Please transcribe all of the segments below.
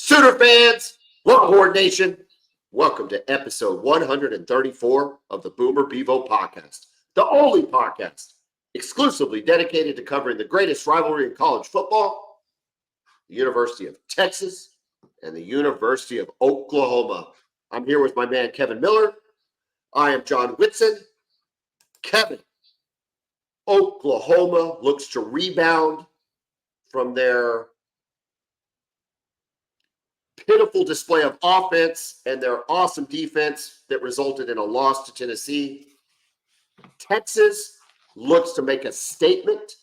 Sooner fans, Longhorn Nation, welcome to episode 134 of the Bevo Podcast, the only podcast exclusively dedicated to covering the greatest rivalry in college football, the University of Texas and the University of Oklahoma. I'm here with my man, Kevin Miller. I am John Whitson. Kevin, Oklahoma looks to rebound from their pitiful display of offense and their awesome defense that resulted in a loss to Tennessee. Texas looks to make a statement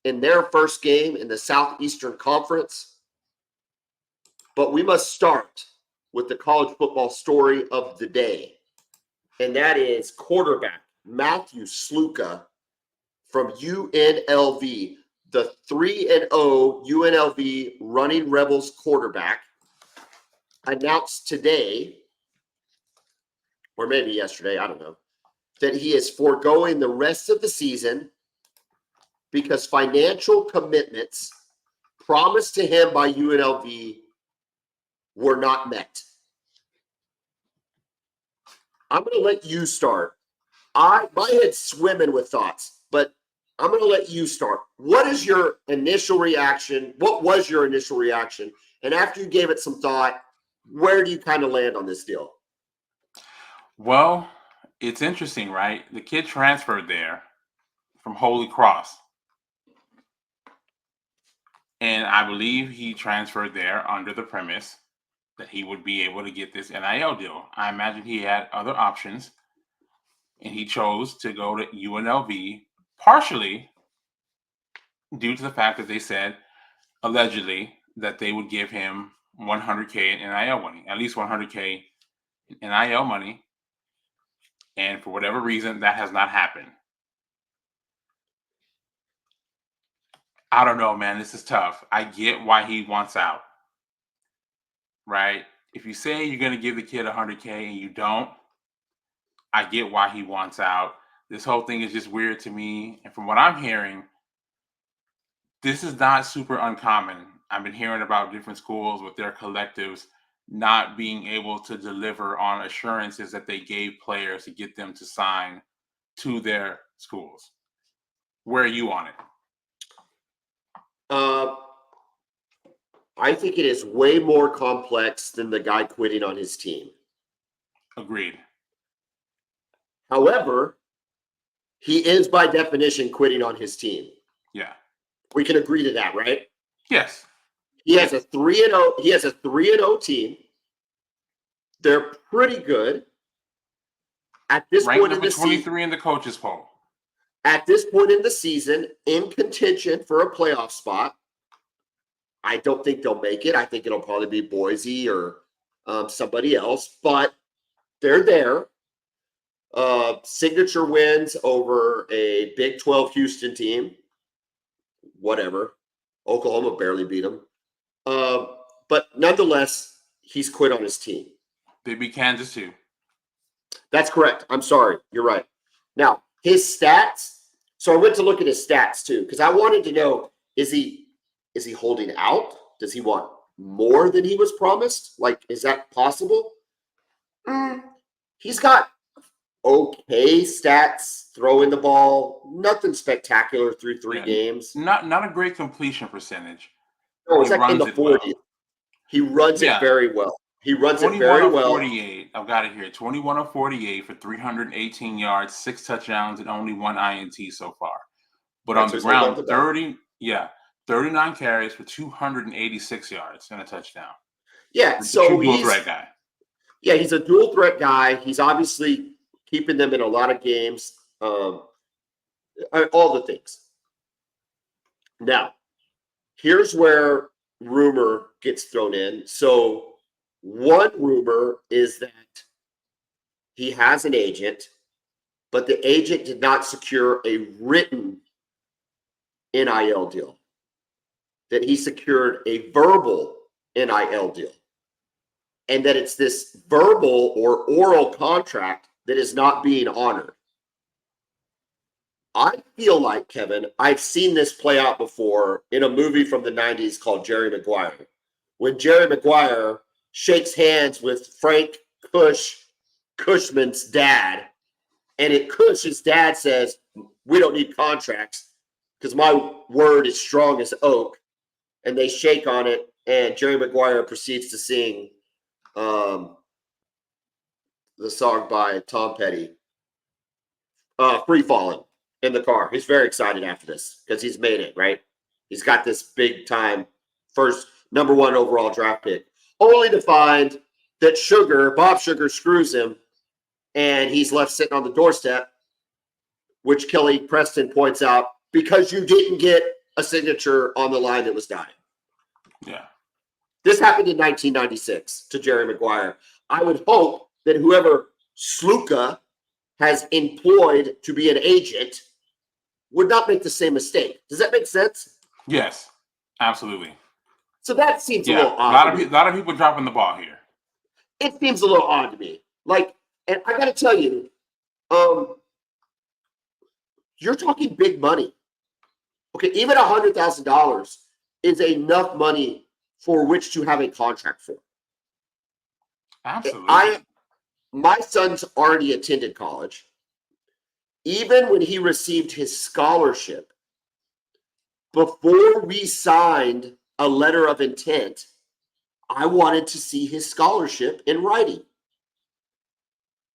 in their first game in the Southeastern Conference. But we must start with the college football story of the day, and that is quarterback Matthew Sluka from UNLV, the 3-0 UNLV Running Rebels quarterback, announced today, or maybe yesterday, I don't know, that he is foregoing the rest of the season because financial commitments promised to him by UNLV were not met. I'm going to let you start. My head's swimming with thoughts, but I'm going to let you start. What is your initial reaction? What was your initial reaction? And after you gave it some thought, where do you kind of land on this deal? Well, it's interesting, right? The kid transferred there from Holy Cross. And I believe he transferred there under the premise that he would be able to get this NIL deal. I imagine he had other options, and he chose to go to UNLV partially due to the fact that they said, allegedly, that they would give him $100K in NIL money, at least $100K in NIL money. And for whatever reason, that has not happened. I don't know, man. This is tough. I get why he wants out, right? If you say you're going to give the kid $100K and you don't, I get why he wants out. This whole thing is just weird to me. And from what I'm hearing, this is not super uncommon. I've been hearing about different schools with their collectives not being able to deliver on assurances that they gave players to get them to sign to their schools. Where are you on it? I think it is way more complex than the guy quitting on his team. Agreed. However, he is by definition quitting on his team. Yeah. We can agree to that, right? Yes. He has a 3-0. He has a 3-0 team. They're pretty good at this Ranked point in number the 23 season. in the coaches poll. At this point in the season, in contention for a playoff spot. I don't think they'll make it. I think it'll probably be Boise or somebody else, but they're there. Signature wins over a Big 12 Houston team. Whatever. Oklahoma barely beat them. But nonetheless, he's quit on his team. They beat Kansas too. That's correct. I'm sorry. You're right. Now, his stats. So I went to look at his stats too, because I wanted to know, is he holding out? Does he want more than he was promised? Like, is that possible? He's got okay stats, throwing the ball, nothing spectacular through three games. Not a great completion percentage. No, it's like in the 40s. Well. He runs it very well. He runs it very well. 48. I've got it here. 21 of 48 for 318 yards, 6 touchdowns, and only 1 INT so far. But on the ground, 39 carries for 286 yards and a touchdown. Yeah, so he's a dual threat guy. Yeah, he's a dual threat guy. He's obviously keeping them in a lot of games. All the things. Now, here's where rumor gets thrown in. So one rumor is that he has an agent, but the agent did not secure a written NIL deal. That he secured a verbal NIL deal. And that it's this verbal or oral contract that is not being honored. I feel like, Kevin, I've seen this play out before in a movie from the 90s called Jerry Maguire, when Jerry Maguire shakes hands with Frank Cushman's dad, and Cush's dad says, "We don't need contracts because my word is strong as oak," and they shake on it, and Jerry Maguire proceeds to sing the song by Tom Petty, Free Falling, in the car. He's very excited after this because he's made it, right? He's got this big time first number 1 overall draft pick, only to find that Bob Sugar screws him, and he's left sitting on the doorstep, which Kelly Preston points out, because you didn't get a signature on the line that was dying. Yeah. This happened in 1996 to Jerry Maguire. I would hope that whoever Sluka has employed to be an agent would not make the same mistake. Does that make sense? Yes, absolutely. So that seems a Yeah, little a odd. lot of people dropping the ball here. It seems a little odd to me. And I got to tell you, you're talking big money. Okay, even $100,000 is enough money for which to have a contract for. Absolutely. My son's already attended college. Even when he received his scholarship, before we signed a letter of intent, I wanted to see his scholarship in writing.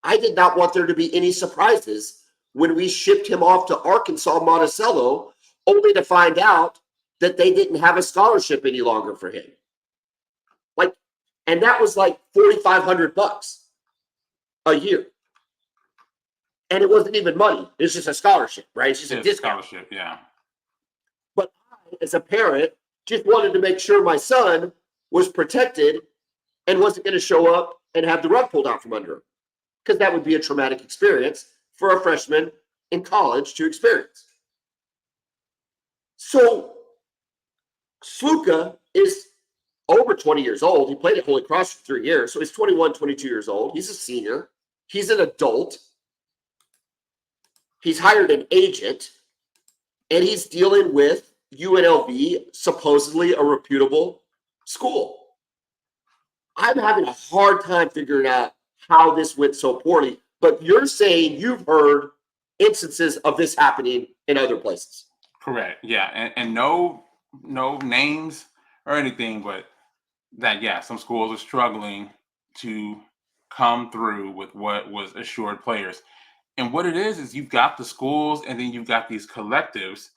I did not want there to be any surprises when we shipped him off to Arkansas Monticello, only to find out that they didn't have a scholarship any longer for him. And that was like $4,500 a year. And it wasn't even money. It's just a scholarship, right? It's just a discount. Scholarship, yeah. But I, as a parent, just wanted to make sure my son was protected and wasn't going to show up and have the rug pulled out from under him, because that would be a traumatic experience for a freshman in college to experience. So Sluka is over 20 years old. He played at Holy Cross for 3 years. So he's 21, 22 years old. He's a senior. He's an adult. He's hired an agent, and he's dealing with UNLV, supposedly a reputable school. I'm having a hard time figuring out how this went so poorly, but you're saying you've heard instances of this happening in other places. Correct. Yeah. And no names or anything, but that, yeah, some schools are struggling to come through with what was assured players. And what it is you've got the schools and then you've got these collectives,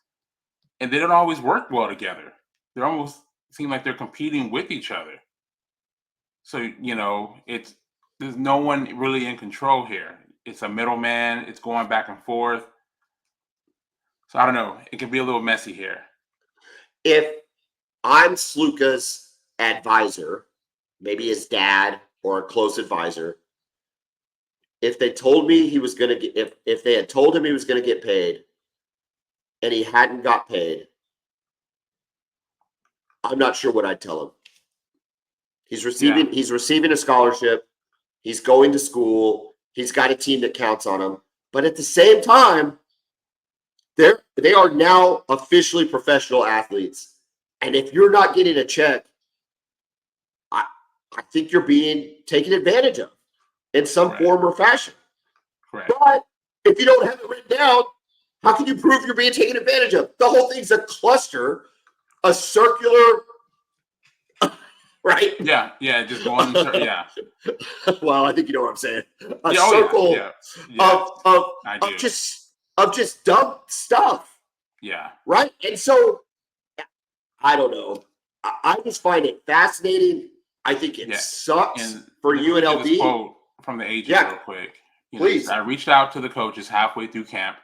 and they don't always work well together. They almost seem like they're competing with each other. So, there's no one really in control here. It's a middleman. It's going back and forth. So I don't know. It can be a little messy here. If I'm Sluka's advisor, maybe his dad or a close advisor, if they told me he was going to get, if they had told him he was going to get paid and he hadn't got paid, I'm not sure what I'd tell him. He's receiving a scholarship. He's going to school. He's got a team that counts on him. But at the same time, they are now officially professional athletes. And if you're not getting a check, I think you're being taken advantage of in some form or fashion. Correct. But if you don't have it written down, how can you prove you're being taken advantage of? The whole thing's a cluster, a circular, right? Yeah, just going. Yeah. Well, I think you know what I'm saying. A circle of just dumb stuff. Yeah. Right. And so I don't know. I just find it fascinating. I think it sucks for UNLV. This quote from the agent real quick. Please. I reached out to the coaches halfway through camp.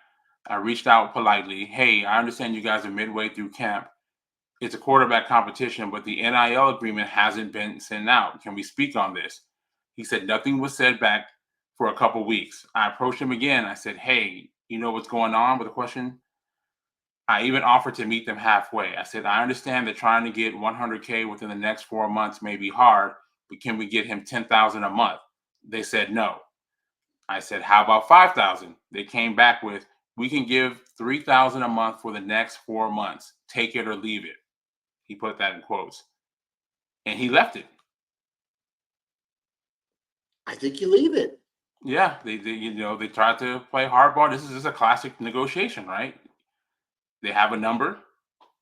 I reached out politely. Hey, I understand you guys are midway through camp. It's a quarterback competition, but the NIL agreement hasn't been sent out. Can we speak on this? He said nothing was said back for a couple weeks. I approached him again. I said, hey, you know what's going on with the question? I even offered to meet them halfway. I said, I understand that trying to get $100K within the next 4 months may be hard, but can we get him $10,000 a month? They said no. I said, how about $5,000? They came back with, we can give $3,000 a month for the next 4 months. Take it or leave it. He put that in quotes. and he left it. I think you leave it. Yeah, they they tried to play hardball. This is just a classic negotiation, right? They have a number.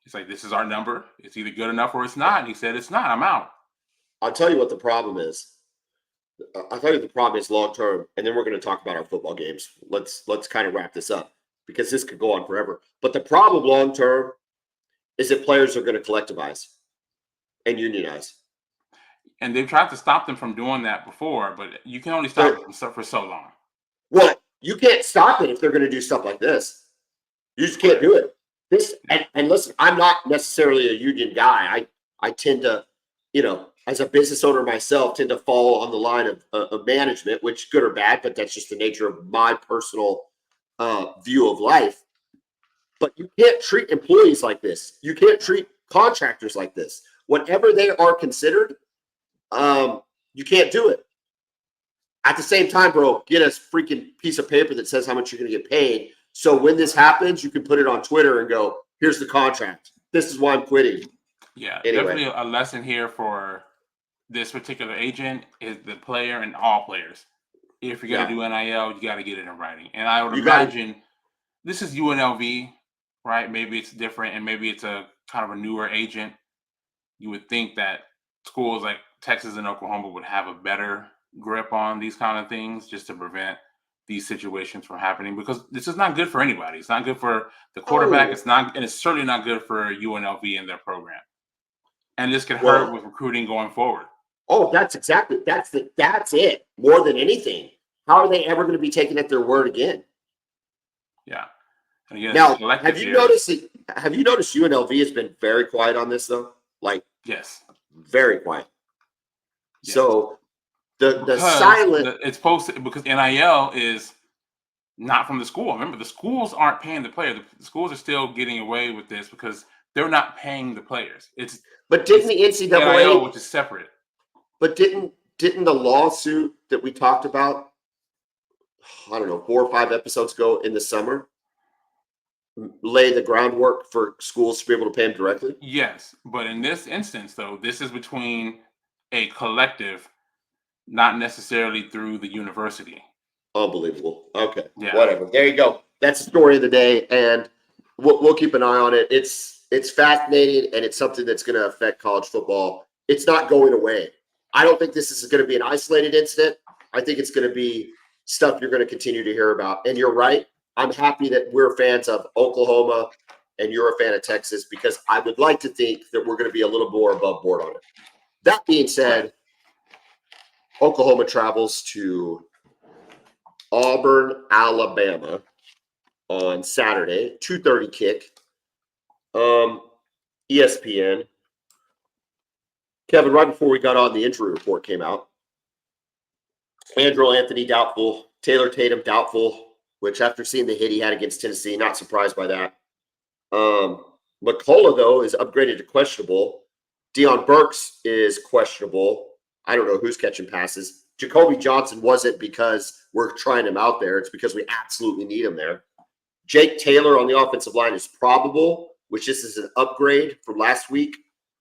It's like, this is our number. It's either good enough or it's not. And he said, it's not. I'm out. I'll tell you what the problem is. I'll tell you the problem is long term, and then we're going to talk about our football games. Let's kind of wrap this up because this could go on forever. But the problem long term is that players are going to collectivize and unionize. And they've tried to stop them from doing that before, but you can only stop them for so long. Well, you can't stop it if they're going to do stuff like this. You just can't do it. And listen, I'm not necessarily a union guy. I tend to, as a business owner myself, tend to fall on the line of management, which good or bad, but that's just the nature of my personal view of life. But you can't treat employees like this. You can't treat contractors like this. Whatever they are considered, you can't do it. At the same time, bro, get a freaking piece of paper that says how much you're going to get paid. So when this happens, you can put it on Twitter and go, here's the contract. This is why I'm quitting. Yeah, anyway. Definitely a lesson here for this particular agent is the player and all players. If you're going to do NIL, you got to get it in writing. And I would imagine this is UNLV, right? Maybe it's different, and maybe it's a kind of a newer agent. You would think that schools like Texas and Oklahoma would have a better grip on these kind of things just to prevent these situations from happening, because this is not good for anybody. It's not good for the quarterback. And it's certainly not good for UNLV and their program. And this could hurt with recruiting going forward. Oh, that's it. More than anything, how are they ever going to be taken at their word again? Yeah. And again, now, have you noticed UNLV has been very quiet on this though? Like, yes, very quiet. Yes. So it's posted because NIL is not from the school. Remember, the schools aren't paying the player. The schools are still getting away with this because they're not paying the players. But didn't the NCAA, NIL, which is separate? But didn't the lawsuit that we talked about, I don't know, 4 or 5 episodes ago in the summer, lay the groundwork for schools to be able to pay them directly? Yes, but in this instance, though, this is between a collective, not necessarily through the university. Unbelievable. Okay, whatever. There you go. That's the story of the day, and we'll keep an eye on it. It's fascinating, and it's something that's going to affect college football. It's not going away. I don't think this is going to be an isolated incident. I think it's going to be stuff you're going to continue to hear about. And you're right. I'm happy that we're fans of Oklahoma and you're a fan of Texas, because I would like to think that we're going to be a little more above board on it. That being said, Oklahoma travels to Auburn, Alabama on Saturday, 2:30 kick. ESPN. Kevin, right before we got on, the injury report came out. Andrew Anthony doubtful, Taylor Tatum doubtful, which after seeing the hit he had against Tennessee, not surprised by that. McCullough, though, is upgraded to questionable. Deion Burks is questionable. I don't know who's catching passes. Jacoby Johnson wasn't because we're trying him out there. It's because we absolutely need him there. Jake Taylor on the offensive line is probable, which this is an upgrade from last week.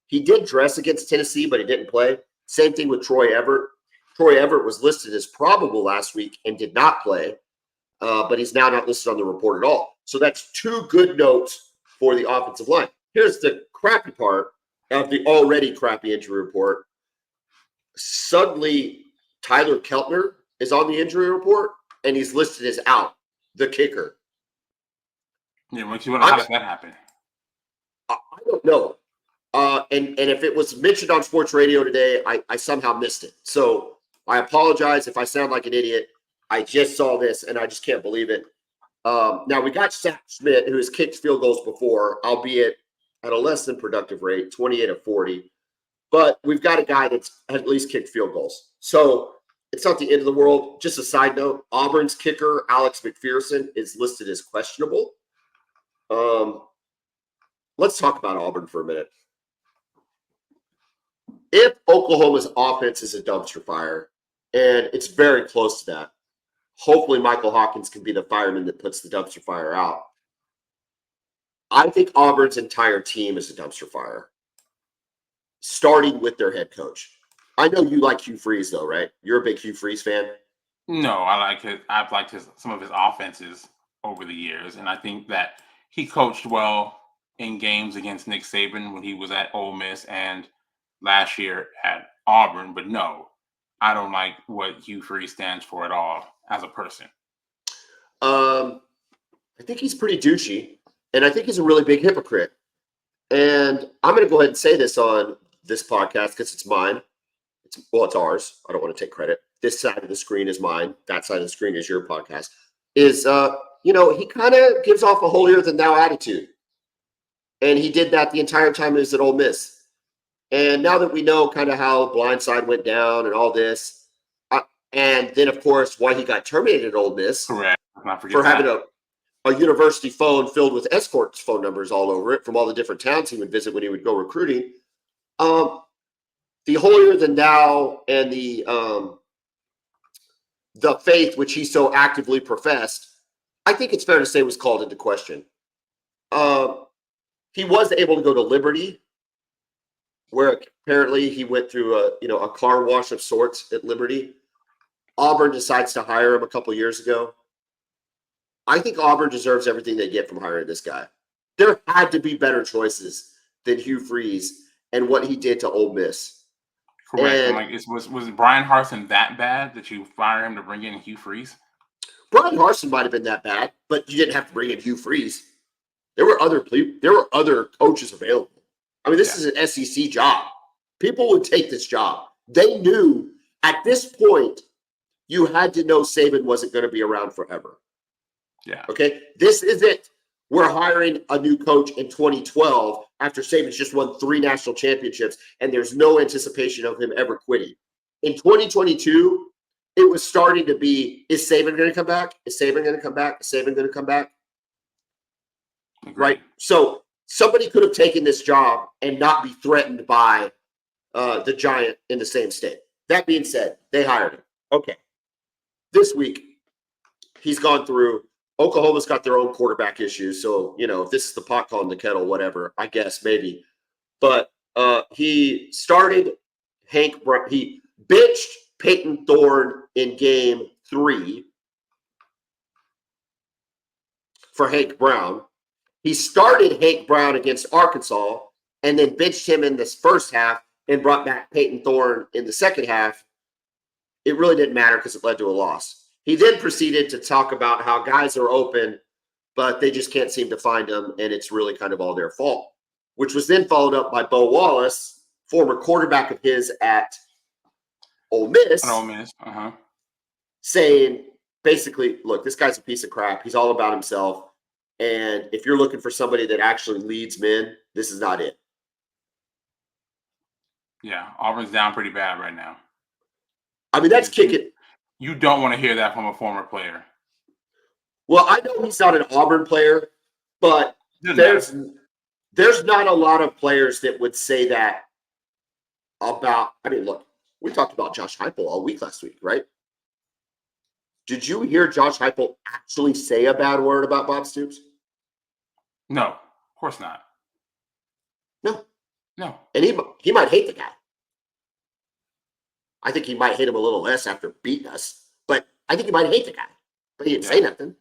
He did dress against Tennessee, but he didn't play. Same thing with Troy Everett. Troy Everett was listed as probable last week and did not play, but he's now not listed on the report at all. So that's 2 good notes for the offensive line. Here's the crappy part of the already crappy injury report. Suddenly, Tyler Keltner is on the injury report, and he's listed as out, the kicker. Yeah, how did that happen? I don't know. And if it was mentioned on sports radio today, I somehow missed it. So I apologize if I sound like an idiot. I just saw this, and I just can't believe it. Now, we got Zach Schmidt, who has kicked field goals before, albeit at a less than productive rate, 28 of 40. But we've got a guy that's at least kicked field goals. So it's not the end of the world. Just a side note, Auburn's kicker, Alex McPherson, is listed as questionable. Let's talk about Auburn for a minute. If Oklahoma's offense is a dumpster fire, and it's very close to that, hopefully Michael Hawkins can be the fireman that puts the dumpster fire out. I think Auburn's entire team is a dumpster fire. starting with their head coach. I know you like Hugh Freeze, though, right? You're a big Hugh Freeze fan. No, I like it. I've liked some of his offenses over the years, and I think that he coached well in games against Nick Saban when he was at Ole Miss and last year at Auburn. But no, I don't like what Hugh Freeze stands for at all as a person. I think he's pretty douchey, and I think he's a really big hypocrite. And I'm going to go ahead and say this on this podcast because it's mine. It's ours. I don't want to take credit. This side of the screen is mine. That side of the screen is your podcast. He kind of gives off a holier than thou attitude. And he did that the entire time he was at Ole Miss. And now that we know kind of how Blindside went down and all this, and then, of course, why he got terminated at Ole Miss. Correct. For having a university phone filled with escorts phone numbers all over it from all the different towns he would visit when he would go recruiting. The holier than thou and the faith which he so actively professed, I think it's fair to say was called into question. He was able to go to Liberty, where apparently he went through a car wash of sorts at Liberty. Auburn decides to hire him a couple years ago. I think Auburn deserves everything they get from hiring this guy. There had to be better choices than Hugh Freeze and what he did to Ole Miss. Correct. Was Brian Harsin that bad that you fire him to bring in Hugh Freeze? Brian Harsin might have been that bad, but you didn't have to bring in Hugh Freeze. There were other coaches available. I mean, this is an SEC job. People would take this job. They knew at this point you had to know Saban wasn't going to be around forever. Yeah. Okay. This is it. We're hiring a new coach in 2012 after Saban's just won 3 national championships, and there's no anticipation of him ever quitting. In 2022, it was starting to be, is Saban going to come back? Is Saban going to come back? Is Saban going to come back? Agreed. Right. So somebody could have taken this job and not be threatened by the giant in the same state. That being said, they hired him. Okay. This week, he's gone through. Oklahoma's got their own quarterback issues. So, if this is the pot calling the kettle, whatever, I guess maybe. But he started he benched Peyton Thorne in game 3 for Hank Brown. He started Hank Brown against Arkansas and then benched him in this first half and brought back Peyton Thorne in the second half. It really didn't matter because it led to a loss. He then proceeded to talk about how guys are open, but they just can't seem to find them, and it's really kind of all their fault, which was then followed up by Bo Wallace, former quarterback of his at Ole Miss, saying basically, look, this guy's a piece of crap. He's all about himself, and if you're looking for somebody that actually leads men, this is not it. Yeah, Auburn's down pretty bad right now. I mean, that's kicking. You don't want to hear that from a former player. Well, I know he's not an Auburn player, but there's not a lot of players that would say that about. I mean, look, we talked about Josh Heupel all week last week, right? Did you hear Josh Heupel actually say a bad word about Bob Stoops? No, of course not. No. And he might hate the guy. I think he might hate him a little less after beating us, but I think he might hate the guy. But he didn't say nothing.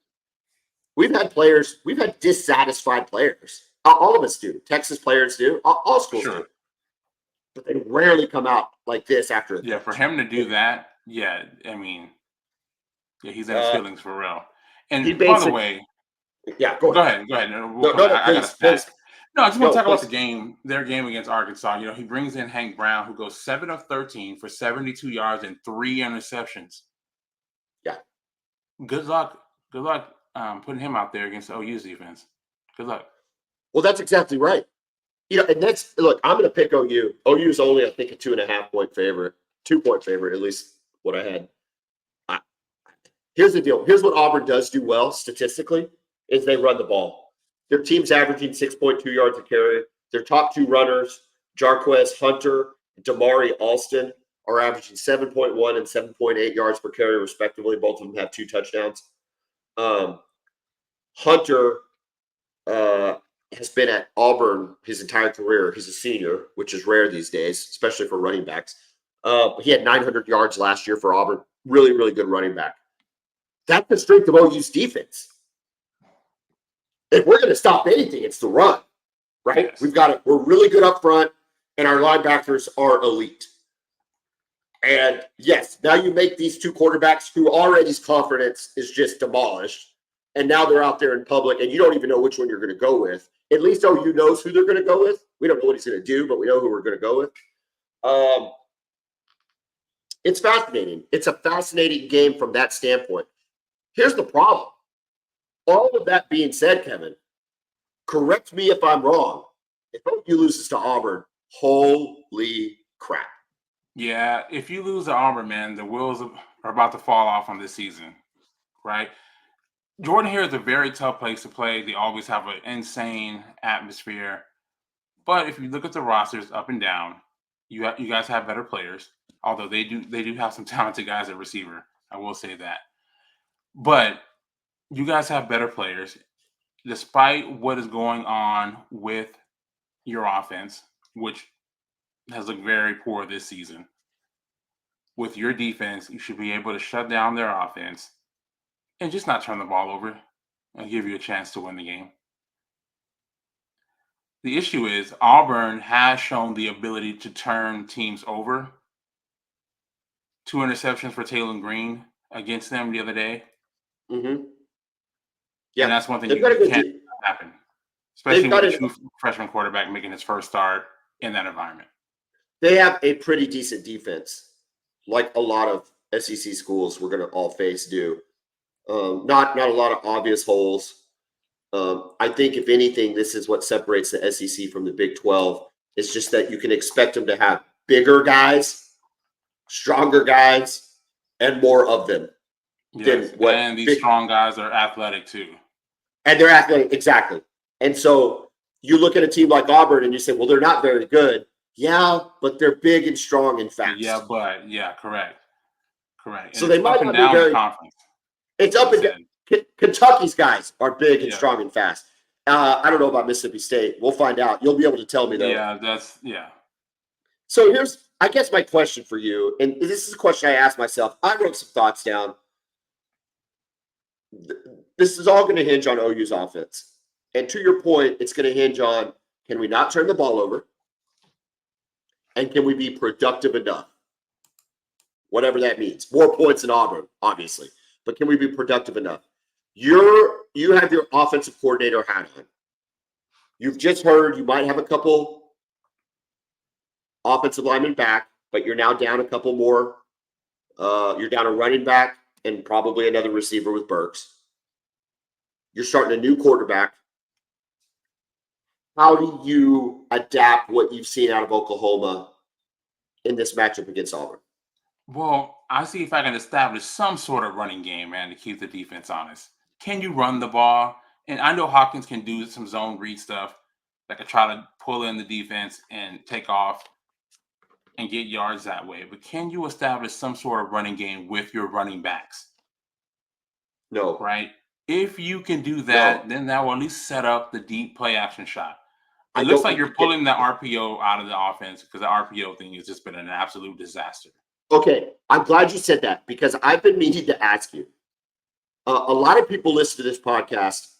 We've had dissatisfied players. All of us do. Texas players do. All schools do. But they rarely come out like this after. Yeah, for him to do that, he's in his feelings for real. And by the way, go ahead. I got a stat. No, I just want to talk about their game against Arkansas. He brings in Hank Brown, who goes 7 of 13 for 72 yards and 3 interceptions. Yeah. Good luck putting him out there against the OU's defense. Good luck. Well, that's exactly right. And look, I'm going to pick OU. OU is only, I think, a 2.5-point favorite, 2-point favorite, at least what I had. Here's the deal. Here's what Auburn does do well statistically is they run the ball. Their team's averaging 6.2 yards a carry. Their top 2 runners, Jarquez Hunter and Damari Alston, are averaging 7.1 and 7.8 yards per carry, respectively. Both of them have 2 touchdowns. Hunter has been at Auburn his entire career. He's a senior, which is rare these days, especially for running backs. He had 900 yards last year for Auburn. Really, really good running back. That's the strength of OU's defense. If we're going to stop anything, it's the run, right? Yes. We've got it. We're really good up front, and our linebackers are elite. And yes, now you make these two quarterbacks who already's confidence is just demolished, and now they're out there in public, and you don't even know which one you're going to go with. At least OU knows who they're going to go with. We don't know what he's going to do, but we know who we're going to go with. It's fascinating. It's a fascinating game from that standpoint. Here's the problem. All of that being said, Kevin, correct me if I'm wrong. If OU loses to Auburn, holy crap. Yeah, if you lose to Auburn, man, the wheels are about to fall off on this season, right? Jordan here is a very tough place to play. They always have an insane atmosphere. But if you look at the rosters up and down, you guys have better players. Although they do have some talented guys at receiver. I will say that. But you guys have better players. Despite what is going on with your offense, which has looked very poor this season, with your defense, you should be able to shut down their offense and just not turn the ball over and give you a chance to win the game. The issue is Auburn has shown the ability to turn teams over. 2 interceptions for Taylor Green against them the other day. Mm-hmm. Yeah, and that's one thing you can't happen, especially with a true freshman quarterback making his first start in that environment. They have a pretty decent defense, like a lot of SEC schools we're going to all face do. Not a lot of obvious holes. I think, if anything, this is what separates the SEC from the Big 12. It's just that you can expect them to have bigger guys, stronger guys, and more of them. Yes, and these strong guys are athletic too. And they're athletic, exactly. And so you look at a team like Auburn and you say, well, they're not very good. Yeah, but they're big and strong and fast. Yeah, correct. And so they might not be very. Conference. It's up and down. Kentucky's guys are big and strong and fast. I don't know about Mississippi State. We'll find out. You'll be able to tell me, though. Yeah. So here's, I guess, my question for you, and this is a question I asked myself. I wrote some thoughts down. This is all going to hinge on OU's offense. And to your point, it's going to hinge on, can we not turn the ball over? And can we be productive enough? Whatever that means. More points than Auburn, obviously. But can we be productive enough? You have your offensive coordinator hat on. You've just heard you might have a couple offensive linemen back, but you're now down a couple more. You're down a running back and probably another receiver with Burks. You're starting a new quarterback. How do you adapt what you've seen out of Oklahoma in this matchup against Auburn? Well, I see if I can establish some sort of running game, man, to keep the defense honest. Can you run the ball? And I know Hawkins can do some zone read stuff that could try to pull in the defense and take off and get yards that way. But can you establish some sort of running game with your running backs? No. Right? If you can do that, then that will at least set up the deep play action shot. It looks like you're pulling the RPO out of the offense because the RPO thing has just been an absolute disaster. Okay, I'm glad you said that because I've been meaning to ask you. A lot of people listen to this podcast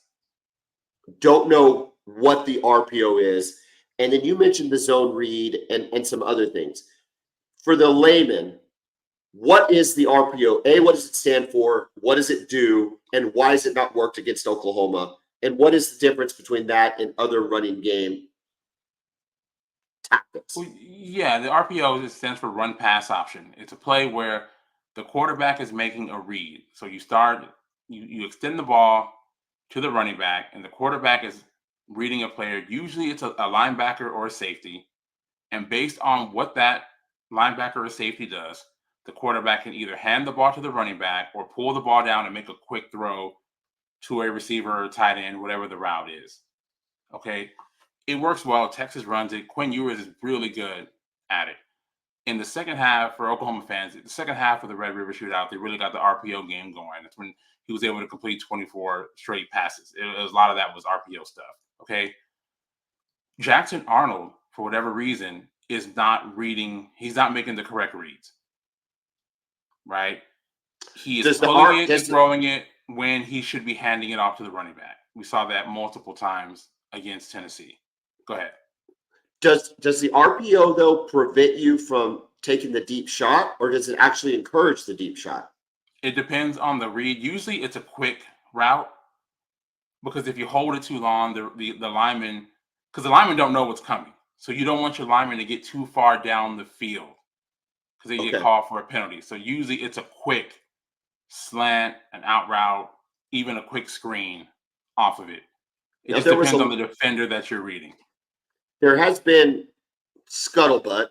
don't know what the RPO is. And then you mentioned the zone read and some other things. For the layman, what is the RPO? A, what does it stand for? What does it do? And why has it not worked against Oklahoma? And what is the difference between that and other running game tactics? Well, yeah, the RPO stands for run pass option. It's a play where the quarterback is making a read. So you extend the ball to the running back, and the quarterback is reading a player. Usually it's a linebacker or a safety. And based on what that linebacker or safety does, the quarterback can either hand the ball to the running back or pull the ball down and make a quick throw to a receiver or tight end, whatever the route is. Okay. It works well. Texas runs it. Quinn Ewers is really good at it. In the second half, for Oklahoma fans, the second half of the Red River Shootout, they really got the RPO game going. That's when he was able to complete 24 straight passes. A lot of that was RPO stuff. Okay. Jackson Arnold, for whatever reason, is not reading. He's not making the correct reads. Right? He is pulling it and throwing it when he should be handing it off to the running back. We saw that multiple times against Tennessee. Go ahead. Does the RPO, though, prevent you from taking the deep shot, or does it actually encourage the deep shot? It depends on the read. Usually it's a quick route because if you hold it too long, the lineman, because the linemen don't know what's coming. So you don't want your lineman to get too far down the field because they get called for a penalty. So usually it's a quick slant, an out route, even a quick screen off of it. It just depends on the defender that you're reading. There has been scuttlebutt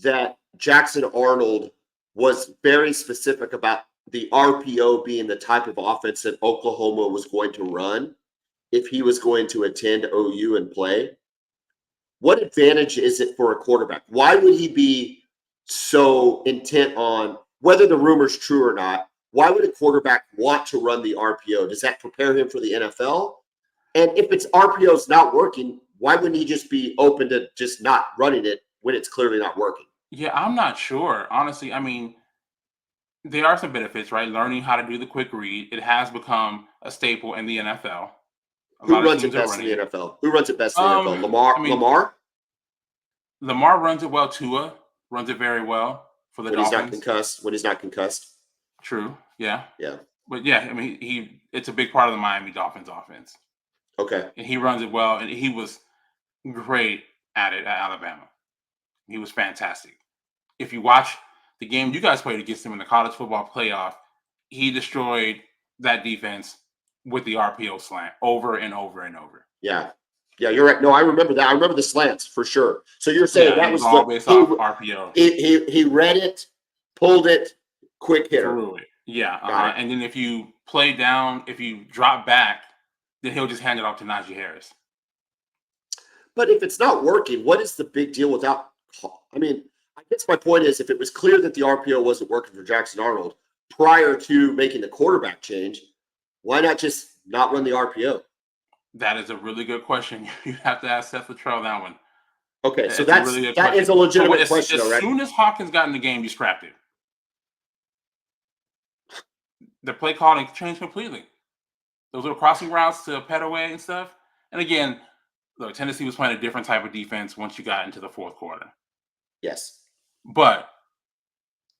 that Jackson Arnold was very specific about the RPO being the type of offense that Oklahoma was going to run if he was going to attend OU and play. What advantage is it for a quarterback? Why would he be so intent on, whether the rumor's true or not, why would a quarterback want to run the RPO? Does that prepare him for the NFL? And if it's RPO's not working, why wouldn't he just be open to just not running it when it's clearly not working? Yeah, I'm not sure. Honestly, I mean, there are some benefits, right? Learning how to do the quick read. It has become a staple in the NFL. Who runs it best in the NFL? Who runs it best in the NFL? Lamar? Lamar runs it well. Tua runs it very well for the Dolphins. When he's not concussed. True. Yeah. Yeah. But yeah, I mean, it's a big part of the Miami Dolphins offense. Okay. And he runs it well, and he was great at it at Alabama. He was fantastic. If you watch the game you guys played against him in the college football playoff, he destroyed that defense with the RPO slant over and over and over. Yeah. Yeah, you're right. No, I remember that. I remember the slants for sure. So you're saying that was all based off RPO. He read it, pulled it, quick hitter. Threw it. Yeah. And then if you play down, if you drop back, then he'll just hand it off to Najee Harris. But if it's not working, what is the big deal without? I mean, I guess my point is, if it was clear that the RPO wasn't working for Jackson Arnold prior to making the quarterback change, why not just not run the RPO? That is a really good question. You have to ask Seth Luttrell that one. Okay, so that is a legitimate question. As soon as Hawkins got in the game, you scrapped it. The play calling changed completely. Those little crossing routes to Petaway and stuff. And again, look, Tennessee was playing a different type of defense once you got into the fourth quarter. Yes. But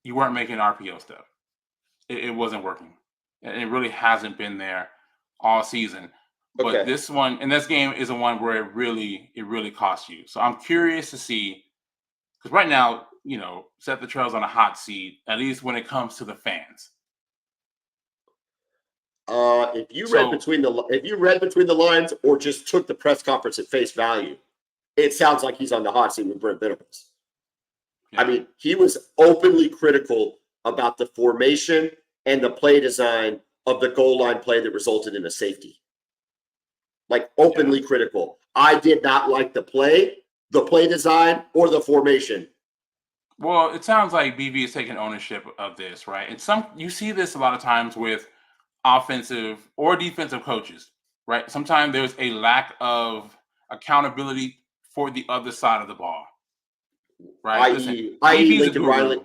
you weren't making RPO stuff. It wasn't working. And it really hasn't been there all season. But this one, and this game is a one where it really costs you. So I'm curious to see, because right now, Seth Luttrell's on a hot seat, at least when it comes to the fans. If you read between the lines or just took the press conference at face value, it sounds like he's on the hot seat with Brent Venables. Yeah. I mean, he was openly critical about the formation and the play design of the goal line play that resulted in a safety. Like openly critical. I did not like the play design, or the formation. Well, it sounds like BV is taking ownership of this, right? And you see this a lot of times with offensive or defensive coaches, right? Sometimes there's a lack of accountability for the other side of the ball, right? I.e. Lincoln Riley.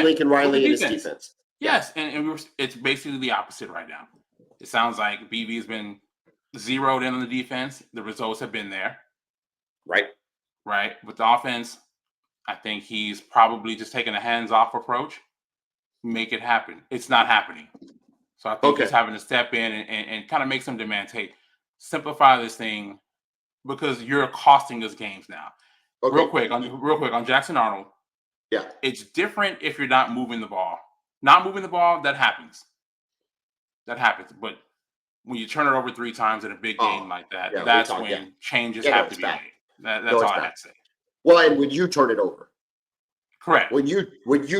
Lincoln Riley in his defense. Yes, and it's basically the opposite right now. It sounds like BV has been zeroed in on the defense. The results have been there. Right. With the offense, I think he's probably just taking a hands-off approach. Make it happen. It's not happening. So I think he's having to step in and kind of make some demands. Hey, simplify this thing because you're costing us games now. Okay. Real quick on Jackson Arnold. Yeah. It's different if you're not moving the ball. Not moving the ball, that happens. But when you turn it over 3 times in a big game like that, that's when changes have to be made. That's all I have to say. Well, and when you turn it over. Correct. When you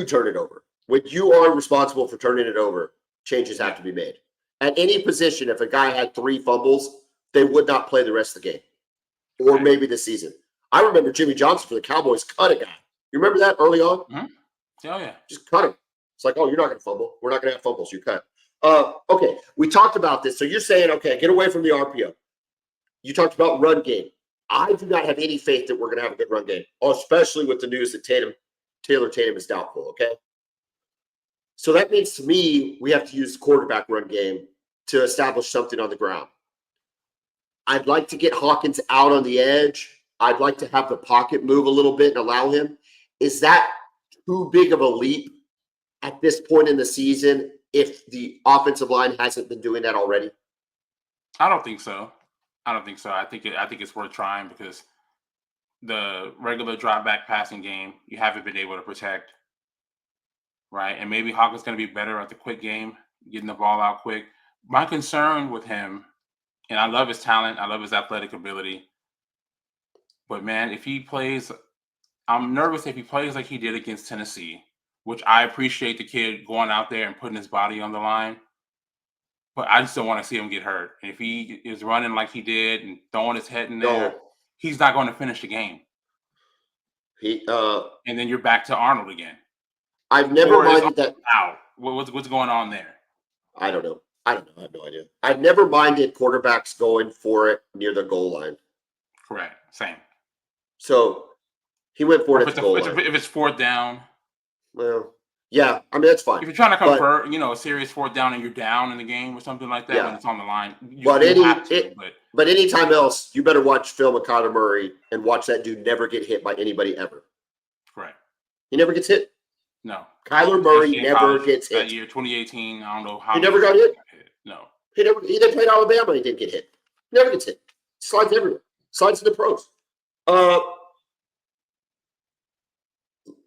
turn it over. When you are responsible for turning it over, changes have to be made. At any position, if a guy had 3 fumbles, they would not play the rest of the game. Or maybe the season. I remember Jimmy Johnson for the Cowboys cut a guy. You remember that early on? Mm-hmm. Oh, yeah. Just cut him. It's like, you're not going to fumble. We're not going to have fumbles. You cut. Okay, we talked about this. So you're saying, get away from the RPO. You talked about run game. I do not have any faith that we're going to have a good run game, especially with the news that Taylor Tatum is doubtful. Okay. So that means to me, we have to use the quarterback run game to establish something on the ground. I'd like to get Hawkins out on the edge. I'd like to have the pocket move a little bit and allow him. Is that too big of a leap at this point in the season if the offensive line hasn't been doing that already? I don't think so. I think it's worth trying because the regular drop back passing game you haven't been able to protect, right? And maybe Hawkins going to be better at the quick game, getting the ball out quick. My concern with him, and I love his talent, I love his athletic ability, but man, I'm nervous if he plays like he did against Tennessee, which I appreciate the kid going out there and putting his body on the line. But I just don't want to see him get hurt. And if he is running like he did and throwing his head in there, he's not going to finish the game. And then you're back to Arnold again. I've never minded that. Out. What's going on there? I don't know. I have no idea. I've never minded quarterbacks going for it near the goal line. Correct. Same. So he went for it at the goal line. If it's fourth down. Well, yeah. I mean, that's fine. If you're trying to convert, a serious fourth down and you're down in the game or something like that when it's on the line. But anytime else, you better watch film of Kyler Murray and watch that dude never get hit by anybody ever. Correct. He never gets hit. No. Kyler Murray never gets hit. That year, 2018, I don't know how. He never got hit? No. He didn't play Alabama. He didn't get hit. Never gets hit. Slides everywhere. Slides to the pros.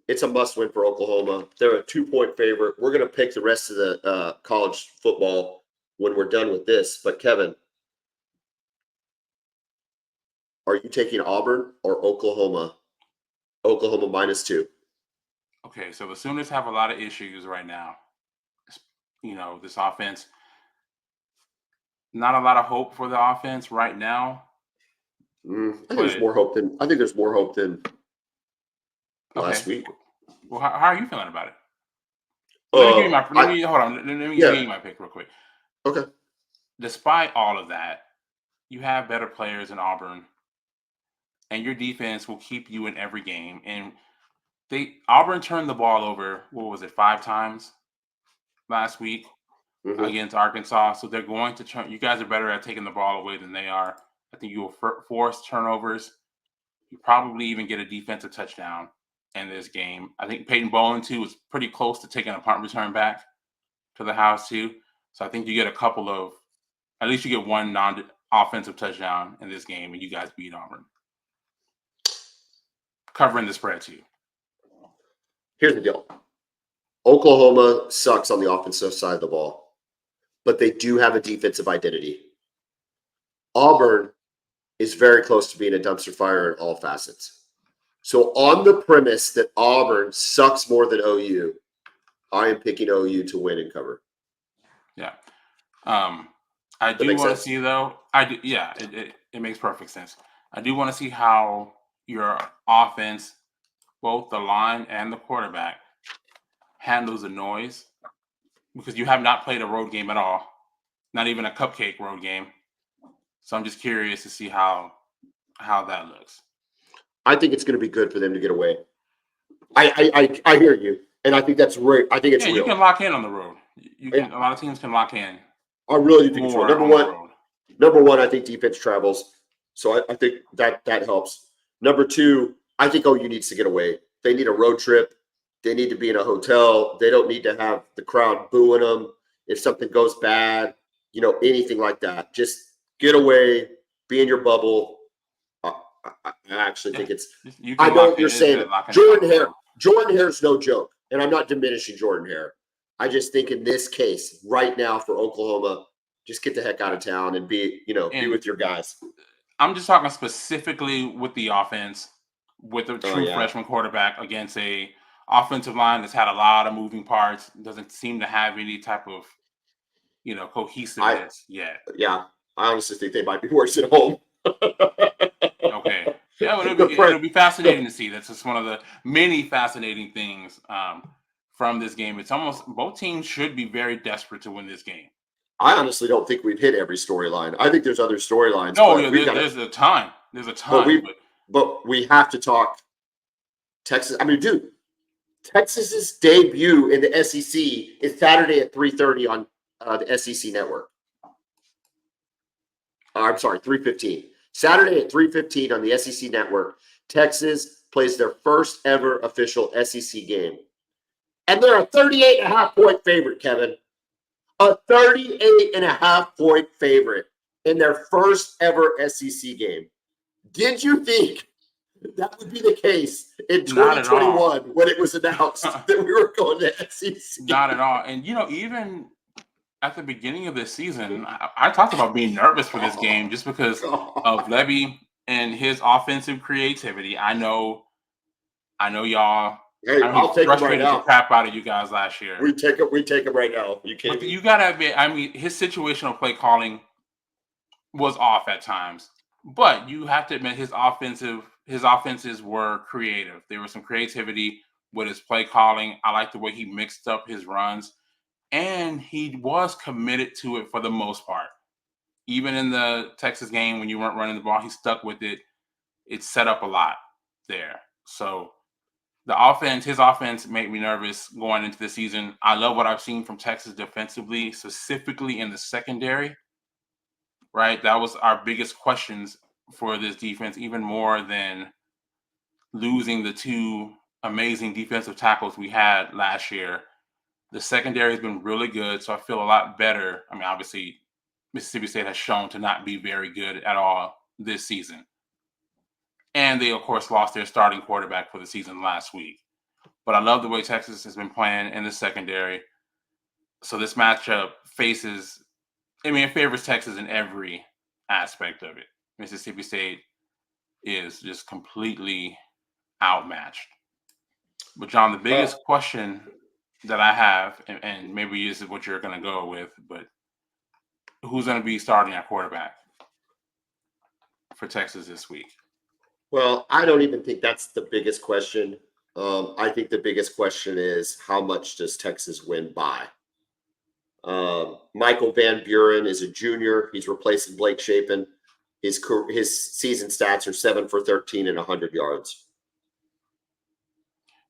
It's a must-win for Oklahoma. They're a 2-point favorite. We're going to pick the rest of the college football when we're done with this. But, Kevin, are you taking Auburn or Oklahoma? Oklahoma -2. Okay, so the Sooners have a lot of issues right now. This offense. Not a lot of hope for the offense right now. I think there's more hope than last week. Well, how are you feeling about it? Let me give you my pick real quick. Okay. Despite all of that, you have better players in Auburn, and your defense will keep you in every game. And Auburn turned the ball over, 5 times last week against Arkansas. So they're going to turn. You guys are better at taking the ball away than they are. I think you will force turnovers. You probably even get a defensive touchdown in this game. I think Peyton Bowen, too, was pretty close to taking a punt return back to the house, too. So I think you get at least you get one non-offensive touchdown in this game, and you guys beat Auburn. Covering the spread, too. Here's the deal. Oklahoma sucks on the offensive side of the ball, but they do have a defensive identity. Auburn is very close to being a dumpster fire in all facets. So on the premise that Auburn sucks more than OU, I am picking OU to win and cover. Yeah. I do want to see, though. It makes perfect sense. I do want to see how your offense, both the line and the quarterback, handles the noise, because you have not played a road game at all, not even a cupcake road game. So I'm just curious to see how that looks. I think it's going to be good for them to get away. I hear you, and I think that's right. I think it's real. You can lock in on the road. A lot of teams can lock in. I really do think it's real. Number one, I think defense travels, so I think that helps. Number two, I think OU needs to get away. They need a road trip. They need to be in a hotel. They don't need to have the crowd booing them if something goes bad, anything like that. Just get away, be in your bubble. I actually think it's – I know what you're saying. Jordan Hare's no joke, and I'm not diminishing Jordan Hare. I just think in this case, right now for Oklahoma, just get the heck out of town and be with your guys. I'm just talking specifically with the offense, with a true freshman quarterback against a offensive line that's had a lot of moving parts, doesn't seem to have any type of, cohesiveness yet. Yeah, I honestly think they might be worse at home. Okay. Yeah, it'll be fascinating to see. That's just one of the many fascinating things from this game. It's almost both teams should be very desperate to win this game. I honestly don't think we've hit every storyline. I think there's other storylines. No, but yeah, there's a ton. There's a but ton. we have to talk Texas. I mean, dude, Texas's debut in the SEC is Saturday at 3:30 on the SEC network. I'm sorry, 3:15. Saturday at 3:15 on the SEC network, Texas plays their first ever official SEC game. And they're a 38.5-point favorite, Kevin. A 38.5-point favorite in their first ever SEC game. Did you think that would be the case in 2021 when it was announced that we were going to SEC? Not at all. And, even at the beginning of this season, I talked about being nervous for this game just because of Levy and his offensive creativity. I know y'all. Hey, I'll take him right now. The crap out of you guys last year. We take him right now. You can't. But you gotta admit, his situational play calling was off at times. But you have to admit his offenses were creative. There was some creativity with his play calling. I like the way he mixed up his runs. And he was committed to it for the most part. Even in the Texas game, when you weren't running the ball, he stuck with it. It set up a lot there. So his offense made me nervous going into the season. I love what I've seen from Texas defensively, specifically in the secondary. Right? That was our biggest questions for this defense, even more than losing the two amazing defensive tackles we had last year. The secondary has been really good, so I feel a lot better. I mean, obviously, Mississippi State has shown to not be very good at all this season. And they, of course, lost their starting quarterback for the season last week. But I love the way Texas has been playing in the secondary. So this matchup it favors Texas in every aspect of it. Mississippi State is just completely outmatched. But, John, the biggest question that I have, and maybe this is what you're going to go with, but who's going to be starting at quarterback for Texas this week? Well, I don't even think that's the biggest question. I think the biggest question is how much does Texas win by? Michael Van Buren is a junior. He's replacing Blake Shapen. His season stats are 7 for 13 and 100 yards.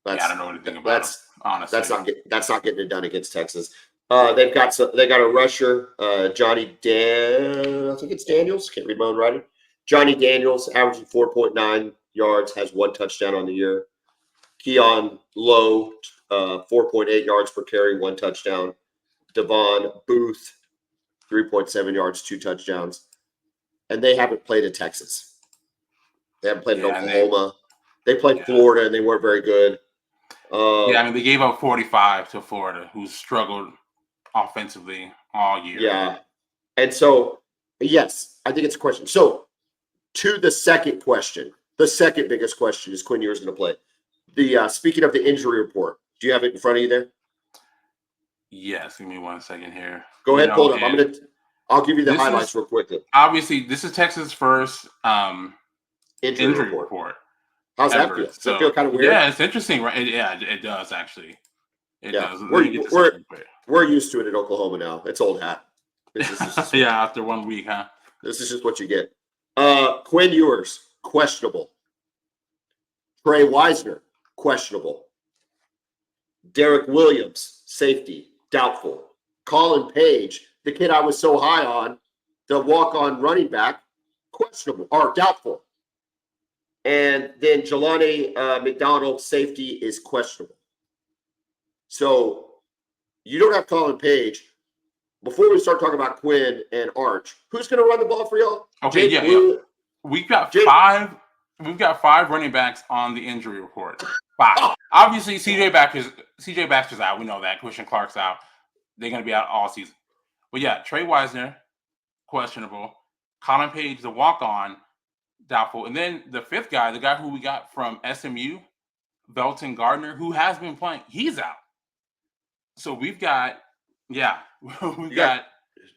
I don't know anything about him, honestly. That's not getting it done against Texas. They got a rusher, Johnny I think it's Daniels. Can't read my own writing. Johnny Daniels, averaging 4.9 yards, has 1 touchdown on the year. Keon Lowe, 4.8 yards per carry, 1 touchdown. Devon Booth, 3.7 yards, 2 touchdowns. And they haven't played at Texas. They haven't played at Oklahoma. They played Florida, and they weren't very good. They gave up 45 to Florida, who struggled offensively all year. Yeah. And so, yes, I think it's a question. So, to the second question, the second biggest question is Quinn Ewers going to play. Speaking of the injury report, do you have it in front of you there? Yes. Give me 1 second here. Go ahead, pull it up. I'll give you the highlights real quickly. Obviously, this is Texas' first injury report. How's that feel? Does it feel kind of weird? Yeah, it's interesting, right? It does actually. It does. We're used to it at Oklahoma now. It's old hat. After 1 week, huh? This is just what you get. Quinn Ewers, questionable. Trey Wisner, questionable. Derek Williams, safety, doubtful. Colin Page, the kid I was so high on, the walk-on running back, questionable or doubtful. And then Jelani McDonald, safety, is questionable. So you don't have Colin Page. Before we start talking about Quinn and Arch, who's going to run the ball for y'all? Okay, yeah. We've got 5. We've got 5 running backs on the injury report. 5. Obviously, CJ Baxter's out. We know that. Christian Clark's out. They're going to be out all season. But yeah, Trey Wisner, questionable. Colin Page, the walk-on, doubtful. And then the 5th guy, the guy who we got from SMU, Belton Gardner, who has been playing, he's out. So we've got, got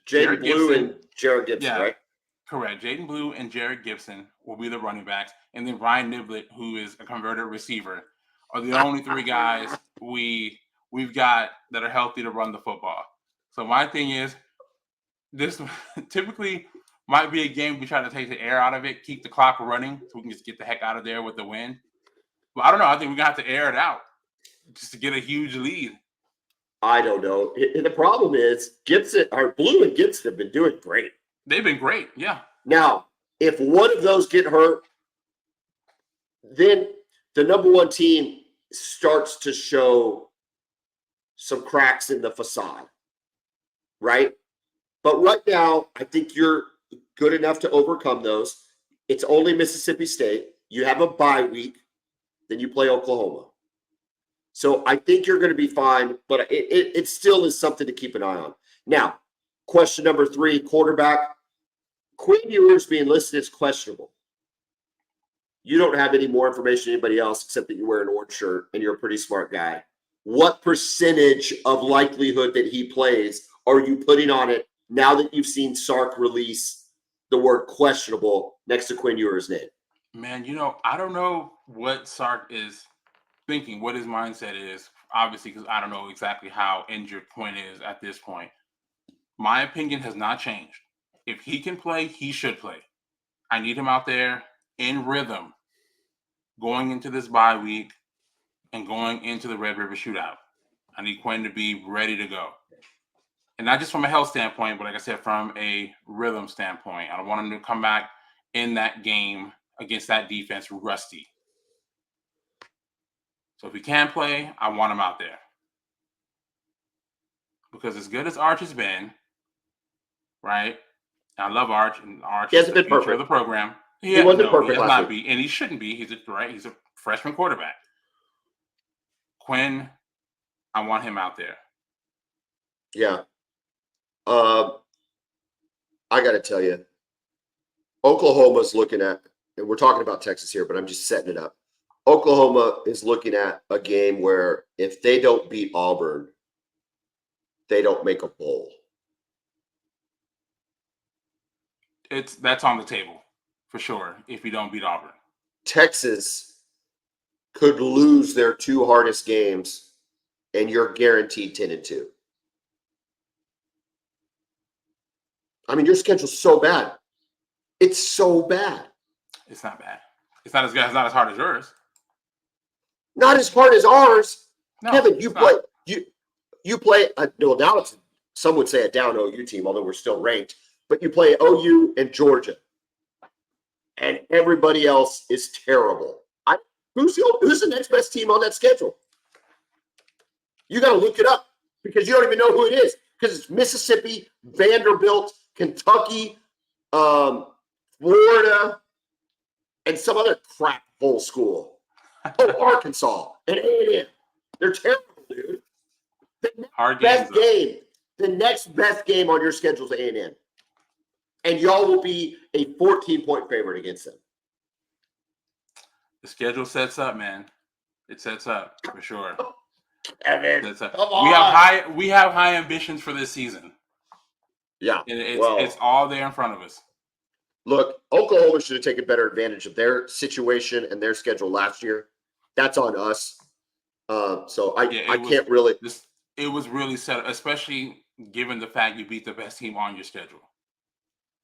Jaden Blue and Jared Gibson, right? Correct. Jaden Blue and Jared Gibson will be the running backs. And then Ryan Niblett, who is a converted receiver, are the only 3 guys we've got that are healthy to run the football. So my thing is, this typically might be a game we try to take the air out of it, keep the clock running so we can just get the heck out of there with the win. But I don't know. I think we're going to have to air it out just to get a huge lead. I don't know. And the problem is Gibson, our Blue and Gibson have been doing great. They've been great, yeah. Now, if one of those get hurt, then the number one team starts to show some cracks in the facade, right? But right now, I think you're good enough to overcome those. It's only Mississippi State. You have a bye week, then you play Oklahoma. So I think you're going to be fine, but it still is something to keep an eye on. Now, question number 3, quarterback. Quinn Ewers being listed as questionable. You don't have any more information than anybody else except that you wear an orange shirt and you're a pretty smart guy. What percentage of likelihood that he plays are you putting on it now that you've seen Sark release the word questionable next to Quinn Ewers' name? Man, I don't know what Sark is thinking, what his mindset is, obviously, because I don't know exactly how injured Quinn is at this point. My opinion has not changed. If he can play, he should play. I need him out there in rhythm going into this bye week and going into the Red River Shootout. I need Quinn to be ready to go. And not just from a health standpoint, but like I said, from a rhythm standpoint. I don't want him to come back in that game against that defense rusty. So if he can play, I want him out there. Because as good as Arch has been, right? I love Arch, and Arch is the future of the program. He wasn't perfect. He has not been, and he shouldn't be. He's a freshman quarterback. Quinn, I want him out there. Yeah. I got to tell you, Oklahoma's looking at, and we're talking about Texas here, but I'm just setting it up. Oklahoma is looking at a game where if they don't beat Auburn, they don't make a bowl. That's on the table for sure if you don't beat Auburn. Texas could lose their 2 hardest games, and you're guaranteed 10-2. I mean, your schedule's so bad. It's so bad. It's not bad. It's not as hard as yours. Not as hard as ours. No, Kevin, you play well, now it's, some would say, a down OU team, although we're still ranked. But you play OU and Georgia, and everybody else is terrible. Who's the next best team on that schedule? You got to look it up because you don't even know who it is, because it's Mississippi, Vanderbilt, Kentucky, Florida, and some other crap hole school. Oh, Arkansas and A&M. They're terrible, dude. The next best game on your schedule is A&M. And y'all will be a 14-point favorite against them. The schedule sets up, man. It sets up for sure. Kevin, come on. We have high ambitions for this season. Yeah, and it's all there in front of us. Look, Oklahoma should have taken better advantage of their situation and their schedule last year. That's on us. So I can't really. It was really set, especially given the fact you beat the best team on your schedule.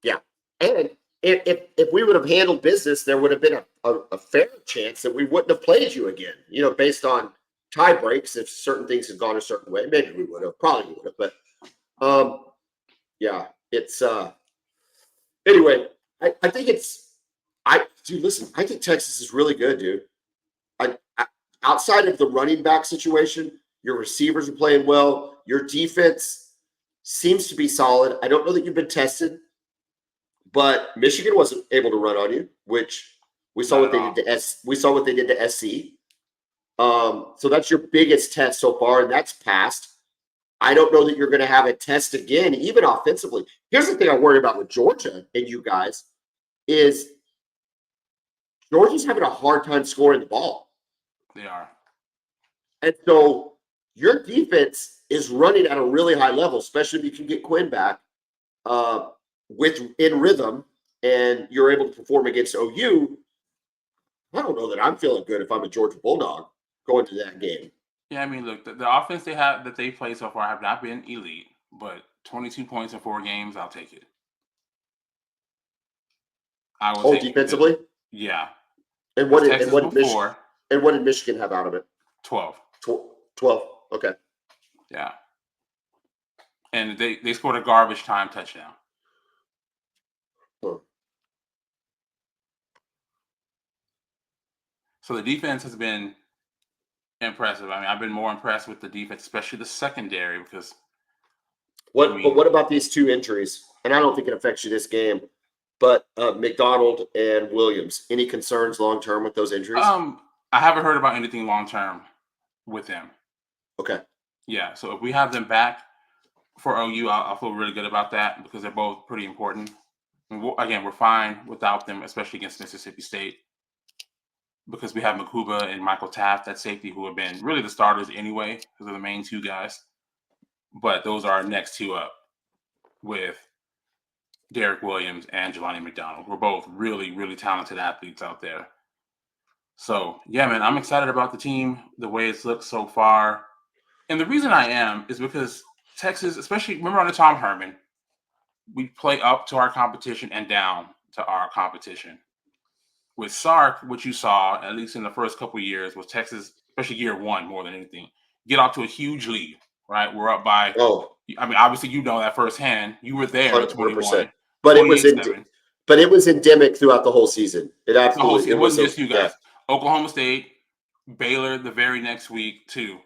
Yeah, and if we would have handled business, there would have been a fair chance that we wouldn't have played you again. Based on tie breaks, if certain things had gone a certain way, maybe we would have, probably would have. But yeah, it's anyway. I think listen. I think Texas is really good, dude. Outside of the running back situation, your receivers are playing well. Your defense seems to be solid. I don't know that you've been tested, but Michigan wasn't able to run on you, which we saw what they did to SC. So that's your biggest test so far, and that's passed. I don't know that you're going to have a test again, even offensively. Here's the thing I worry about with Georgia and you guys is Georgia's having a hard time scoring the ball. They are. And so your defense is running at a really high level, especially if you can get Quinn back in rhythm and you're able to perform against OU. I don't know that I'm feeling good if I'm a Georgia Bulldog going to that game. Yeah, I mean, look, the offense that they played so far have not been elite, but 22 points in 4 games. I'll take it. I will take defensively? it. Yeah. And what did Texas before? And what did Michigan have out of it? 12. 12. Okay. Yeah. And they scored a garbage time touchdown. Huh. So the defense has been impressive. I mean, I've been more impressed with the defense, especially the secondary, because but what about these 2 injuries? And I don't think it affects you this game, but McDonald and Williams. Any concerns long term with those injuries? I haven't heard about anything long term with them. Okay. Yeah. So if we have them back for OU, I'll feel really good about that because they're both pretty important. And we're fine without them, especially against Mississippi State, because we have Makuba and Michael Taft at safety, who have been really the starters anyway, because they're the main 2 guys. But those are our next 2 up with Derek Williams and Jelani McDonald. We're both really, really talented athletes out there. So, yeah, man, I'm excited about the team, the way it's looked so far. And the reason I am is because Texas, especially, remember under Tom Herman, we play up to our competition and down to our competition. With Sark, what you saw, at least in the first couple of years, was Texas, especially year 1 more than anything, get off to a huge lead, right? We're up by, I mean, obviously you know that firsthand. You were there in 21. But it was endemic throughout the whole season. It absolutely it wasn't just you guys. Yeah. Oklahoma State, Baylor the very next week too,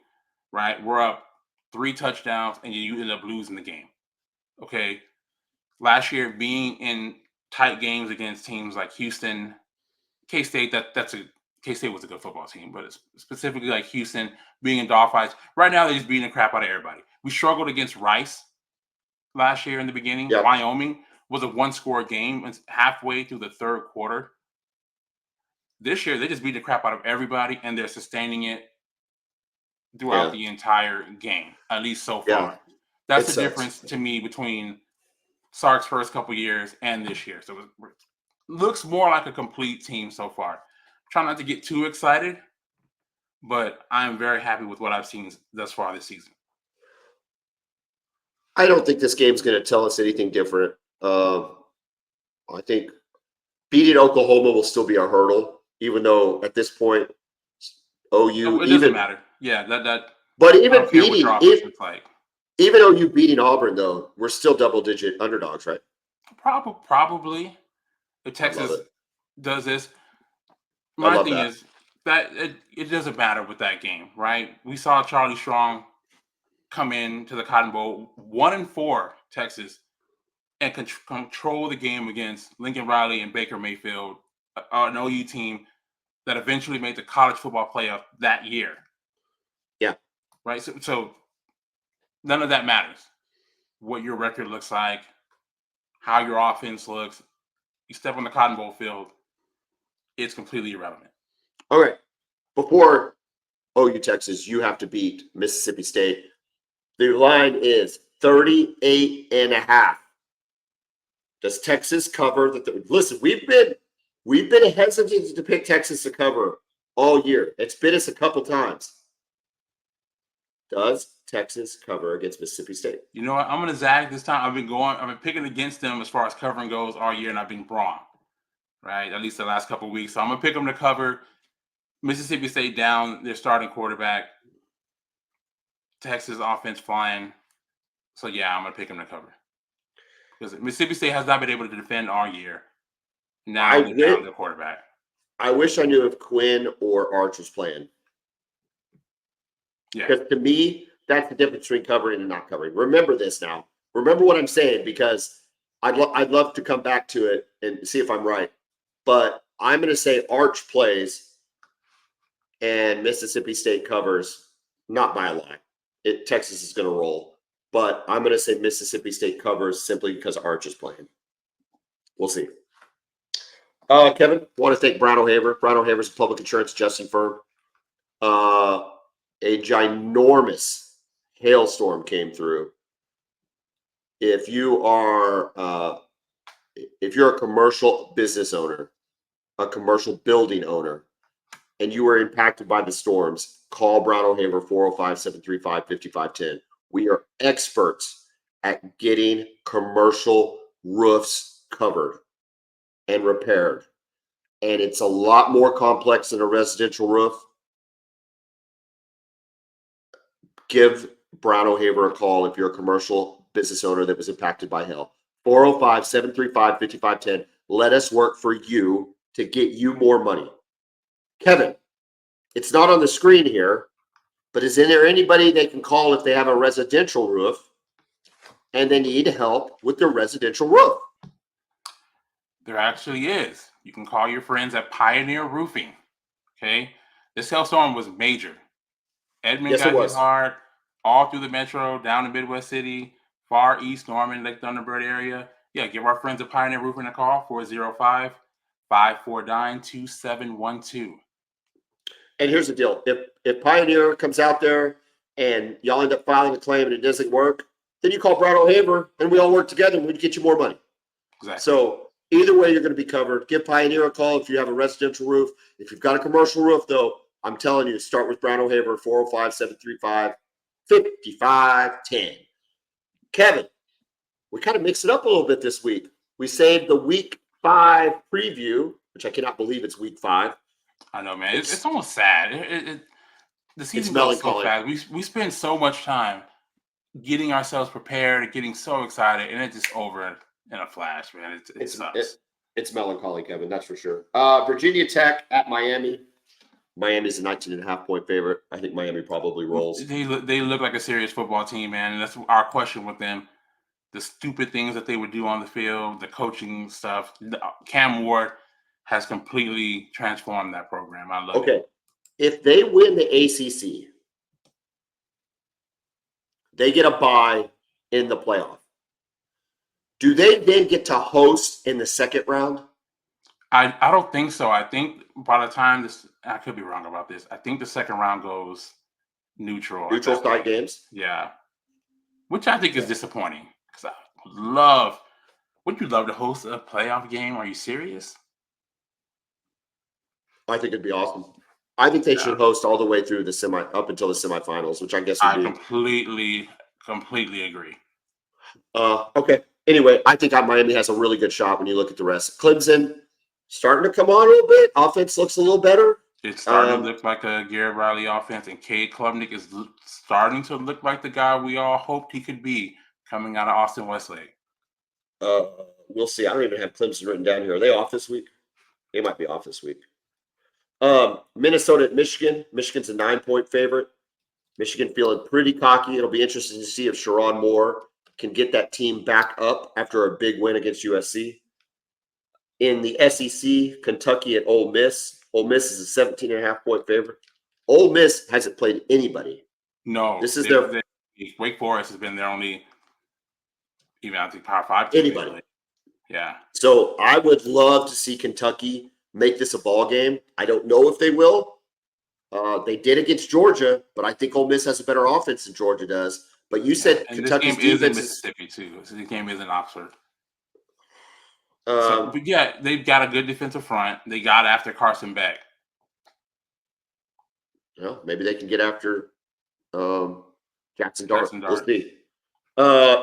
right? We're up 3 touchdowns and you end up losing the game. Okay. Last year, being in tight games against teams like Houston, K-State, K-State was a good football team, but it's specifically like Houston being in dogfights. Right now, they're just beating the crap out of everybody. We struggled against Rice last year in the beginning. Yep. Wyoming was a 1-score game. It's halfway through the 3rd quarter. This year, they just beat the crap out of everybody, and they're sustaining it throughout the entire game, at least so far. Yeah. That's the difference to me between Sark's first couple years and this year. So it looks more like a complete team so far. Try not to get too excited, but I'm very happy with what I've seen thus far this season. I don't think this game's going to tell us anything different. I think beating Oklahoma will still be our hurdle, even though at this point, OU it doesn't matter. Yeah, that. But even beating, even OU beating Auburn, though, we're still double-digit underdogs, right? Probably. If Texas does this, my thing is that it doesn't matter with that game, right? We saw Charlie Strong come in to the Cotton Bowl 1-4 Texas and control the game against Lincoln Riley and Baker Mayfield, an OU team that eventually made the college football playoff that year. Yeah. Right. So none of that matters. What your record looks like, how your offense looks. You step on the Cotton Bowl field, it's completely irrelevant. All right. Before OU Texas, you have to beat Mississippi State. The line is 38.5. Does Texas cover that? Listen, we've been hesitant to pick Texas to cover all year. It's bit us a couple times. Does Texas cover against Mississippi State? You know what? I'm going to zag this time. I've been picking against them as far as covering goes all year, and I've been wrong, right? At least the last couple of weeks. So I'm going to pick them to cover. Mississippi State down their starting quarterback. Texas offense flying. So, yeah, I'm going to pick them to cover. Because Mississippi State has not been able to defend all year. Now they're down their quarterback. I wish I knew if Quinn or Arch was playing. Yeah. Because to me, that's the difference between covering and not covering. Remember this now. Remember what I'm saying, because I'd love to come back to it and see if I'm right. But I'm going to say Arch plays and Mississippi State covers, not by a lot. Texas is going to roll. But I'm going to say Mississippi State covers simply because Arch is playing. We'll see. Kevin, I want to thank Brown O'Haver. Brown O'Haver's a public insurance adjusting firm. A ginormous hailstorm came through. If you are a commercial business owner, a commercial building owner, and you were impacted by the storms, call Brown O'Haver 405-735-5510. We are experts at getting commercial roofs covered and repaired. And it's a lot more complex than a residential roof. Give Brown O'Haver a call if you're a commercial business owner that was impacted by hail. 405-735-5510. Let us work for you to get you more money. Kevin, it's not on the screen here, but is there anybody they can call if they have a residential roof and they need help with their residential roof? There actually is. You can call your friends at Pioneer Roofing. Okay, this hailstorm was major. Edmond Yes, it got hit was. hard all through the metro, down in Midwest City, far east, Norman, Lake Thunderbird area. Yeah, give our friends at Pioneer Roofing a call, 405-549-2712. And here's the deal. If Pioneer comes out there and y'all end up filing a claim and it doesn't work, then you call Brown O'Haver and we all work together and we get you more money. Exactly. So either way, you're going to be covered. Give Pioneer a call if you have a residential roof. If you've got a commercial roof, though, I'm telling you, start with Brown O'Haver, 405-735-5510. Kevin, we kind of mixed it up a little bit this week. We saved the week 5 preview, which I cannot believe it's week 5. I know, man. It's almost sad. The season goes so melancholy. fast. We spend so much time getting ourselves prepared, getting so excited, and it's just over in a flash, man. It sucks. It's melancholy, Kevin, that's for sure. Virginia Tech at Miami. Miami's a 19.5-point favorite. I think Miami probably rolls. They look like a serious football team, man. And that's our question with them. The stupid things that they would do on the field, the coaching stuff. Cam Ward has completely transformed that program. I love it. Okay. If they win the ACC, they get a bye in the playoff. Do they then get to host in the second round? I don't think so. I think by the time this, I could be wrong about this. I think the second round goes neutral. Neutral site games? Yeah. Which I think is disappointing because would you love to host a playoff game? Are you serious? I think it'd be awesome. I think they should host all the way through up until the semifinals, which I guess would be. Completely agree. Okay. Anyway, I think Miami has a really good shot when you look at the rest. Clemson starting to come on a little bit. Offense looks a little better. It's starting to look like a Garrett Riley offense, and Cade Klubnik is starting to look like the guy we all hoped he could be coming out of Austin Westlake. We'll see. I don't even have Clemson written down here. Are they off this week? They might be off this week. Minnesota at Michigan. Michigan's a 9-point favorite. Michigan feeling pretty cocky. It'll be interesting to see if Sharon Moore can get that team back up after a big win against USC. In the SEC, Kentucky at Ole Miss. Ole Miss is a 17.5-point favorite. Ole Miss hasn't played anybody. No. This is Wake Forest has been their only, even I think Power 5 team. Anybody. Yeah. So I would love to see Kentucky make this a ball game. I don't know if they will. They did against Georgia, but I think Ole Miss has a better offense than Georgia does. But you said Kentucky's this game defense is in Mississippi too. So this game is in Oxford. But yeah, they've got a good defensive front. They got after Carson Beck. Well, maybe they can get after Jackson Dart. We'll see.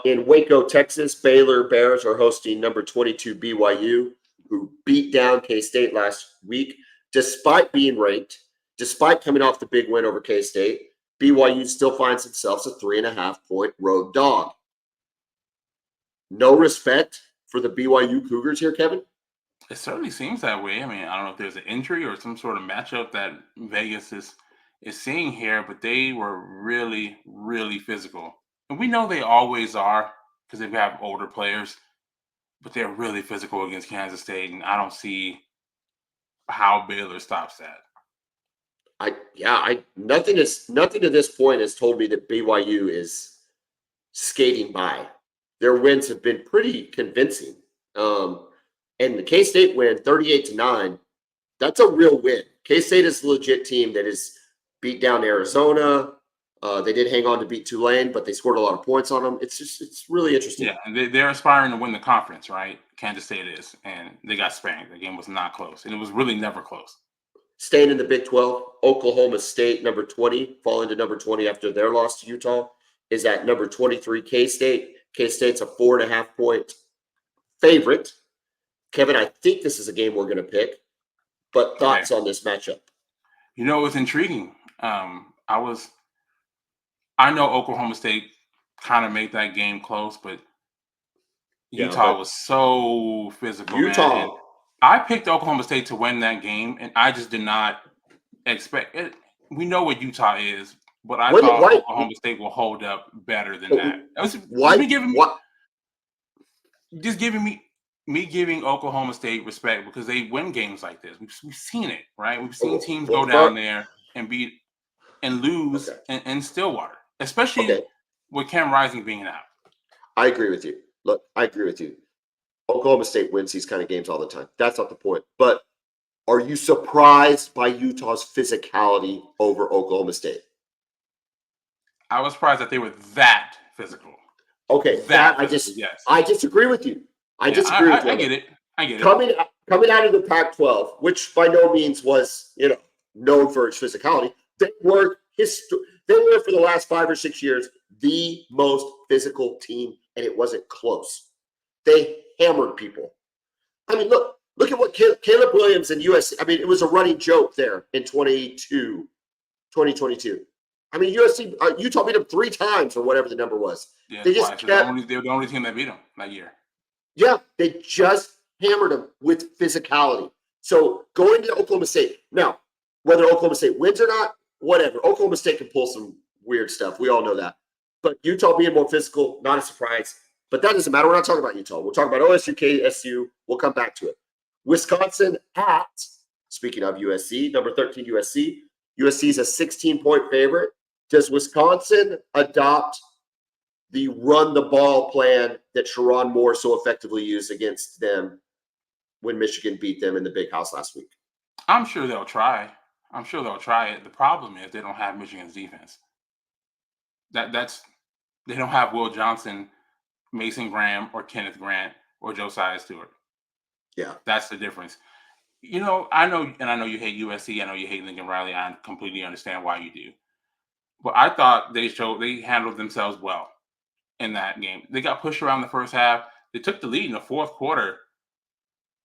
In Waco, Texas, Baylor Bears are hosting number 22 BYU, who beat down K-State last week, despite being ranked. Despite coming off the big win over K-State, BYU still finds themselves a 3.5-point road dog. No respect for the BYU Cougars here, Kevin? It certainly seems that way. I mean, I don't know if there's an injury or some sort of matchup that Vegas is seeing here, but they were really, really physical. And we know they always are because they have older players, but they're really physical against Kansas State, and I don't see how Baylor stops that. Nothing to this point has told me that BYU is skating by. Their wins have been pretty convincing. And the K-State win 38-9, that's a real win. K-State is a legit team that has beat down Arizona. They did hang on to beat Tulane, but they scored a lot of points on them. It's really interesting. Yeah, and they're aspiring to win the conference, right? Kansas State is, and they got spanked. The game was not close, and it was really never close. Staying in the Big 12, Oklahoma State, number 20, falling to number 20 after their loss to Utah, is at number 23 K-State. K-State's a 4.5-point favorite. Kevin, I think this is a game we're going to pick, but thoughts on this matchup? You know, it was intriguing. I know Oklahoma State kind of made that game close, but Utah was so physical, man. And I picked Oklahoma State to win that game, and I just did not expect it. We know what Utah is, but I thought Oklahoma State will hold up better than that. Just giving me giving Oklahoma State respect because they win games like this. We've seen it, right? We've seen teams go down there and beat and lose in Stillwater, especially with Cam Rising being out. I agree with you. Look, I agree with you. Oklahoma State wins these kind of games all the time. That's not the point. But are you surprised by Utah's physicality over Oklahoma State? I was surprised that they were that physical. Okay, I disagree with you. I disagree with you. I get it. Coming out of the Pac-12, which by no means was, known for its physicality, they were for the last 5 or 6 years the most physical team, and it wasn't close. They hammered people. I mean, look at what Caleb Williams and USC. I mean, it was a running joke there in 2022. I mean, Utah beat them 3 times or whatever the number was. Yeah, they were the only team that beat them that year. Yeah, they just hammered them with physicality. So going to Oklahoma State. Now, whether Oklahoma State wins or not, whatever. Oklahoma State can pull some weird stuff. We all know that. But Utah being more physical, not a surprise. But that doesn't matter. We're not talking about Utah. We'll talk about OSU, KSU. We'll come back to it. Wisconsin speaking of USC, number 13 USC. USC is a 16-point favorite. Does Wisconsin adopt the run-the-ball plan that Sharon Moore so effectively used against them when Michigan beat them in the Big House last week? I'm sure they'll try. it. The problem is they don't have Michigan's defense. They don't have Will Johnson, Mason Graham, or Kenneth Grant, or Josiah Stewart. Yeah. That's the difference. I know you hate USC. I know you hate Lincoln Riley. I completely understand why you do. But I thought they handled themselves well in that game. They got pushed around the first half. They took the lead in the fourth quarter.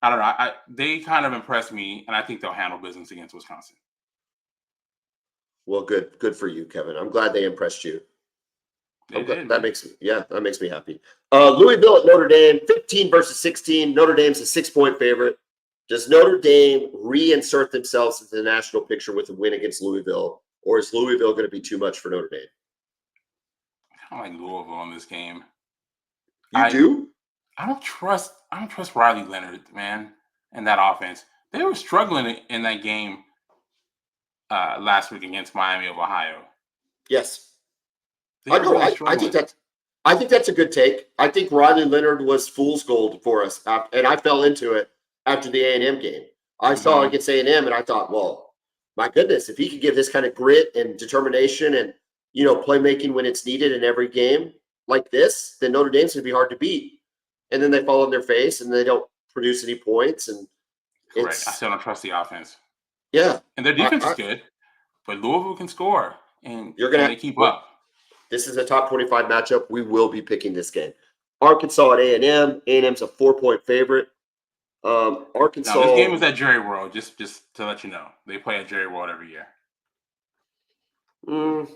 I don't know. They kind of impressed me, and I think they'll handle business against Wisconsin. Well, good for you, Kevin. I'm glad they impressed you. That makes me happy. Louisville at Notre Dame, 15 versus 16. Notre Dame's a 6-point favorite. Does Notre Dame reinsert themselves into the national picture with a win against Louisville, or is Louisville going to be too much for Notre Dame? I like Louisville in this game. You do? I don't trust Riley Leonard, man, and that offense. They were struggling in that game last week against Miami of Ohio. Yes. I know. I think that's a good take. I think Riley Leonard was fool's gold for us, and I fell into it after the A&M game. I saw it against A&M, and I thought, well, my goodness, if he could give this kind of grit and determination and playmaking when it's needed in every game like this, then Notre Dame's going to be hard to beat. And then they fall on their face, and they don't produce any points. And I still don't trust the offense. Yeah, and their defense is good, but Louisville can score, and you're going to keep up. This is a top 25 matchup. We will be picking this game. Arkansas at A&M. A&M's a 4-point favorite. Arkansas. Now, this game is at Jerry World. Just to let you know, they play at Jerry World every year. We're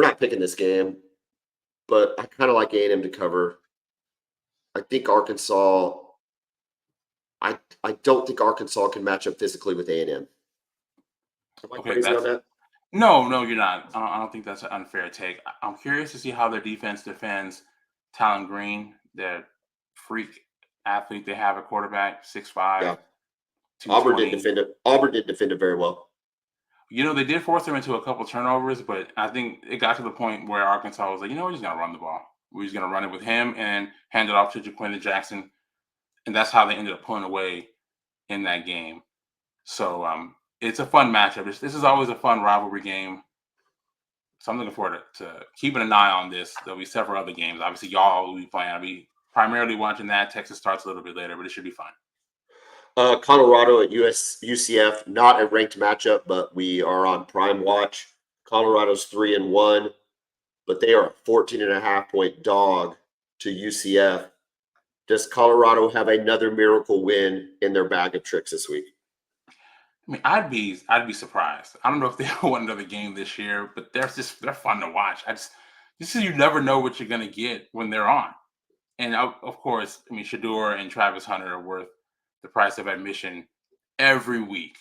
not picking this game, but I kind of like A&M to cover. I think Arkansas. I don't think Arkansas can match up physically with A&M. Am I crazy on that? No, you're not. I don't think that's an unfair take. I'm curious to see how their defense defends Talon Green, the freak athlete they have at quarterback, 6'5". Yeah. Auburn didn't defend it very well. They did force them into a couple turnovers, but I think it got to the point where Arkansas was like, we're just going to run the ball. We're just going to run it with him and hand it off to Jaquinda Jackson. And that's how they ended up pulling away in that game. So it's a fun matchup. This is always a fun rivalry game. So I'm looking forward to keeping an eye on this. There'll be several other games. Obviously, y'all will be playing. I'll be primarily watching that. Texas starts a little bit later, but it should be fun. Colorado at UCF, not a ranked matchup, but we are on prime watch. Colorado's 3-1. but they are a 14.5-point dog to UCF. Does Colorado have another miracle win in their bag of tricks this week? I mean, I'd be surprised. I don't know if they won another game this year, but they're fun to watch. This is, you never know what you're gonna get when they're on. And of course, I mean, Shador and Travis Hunter are worth the price of admission every week.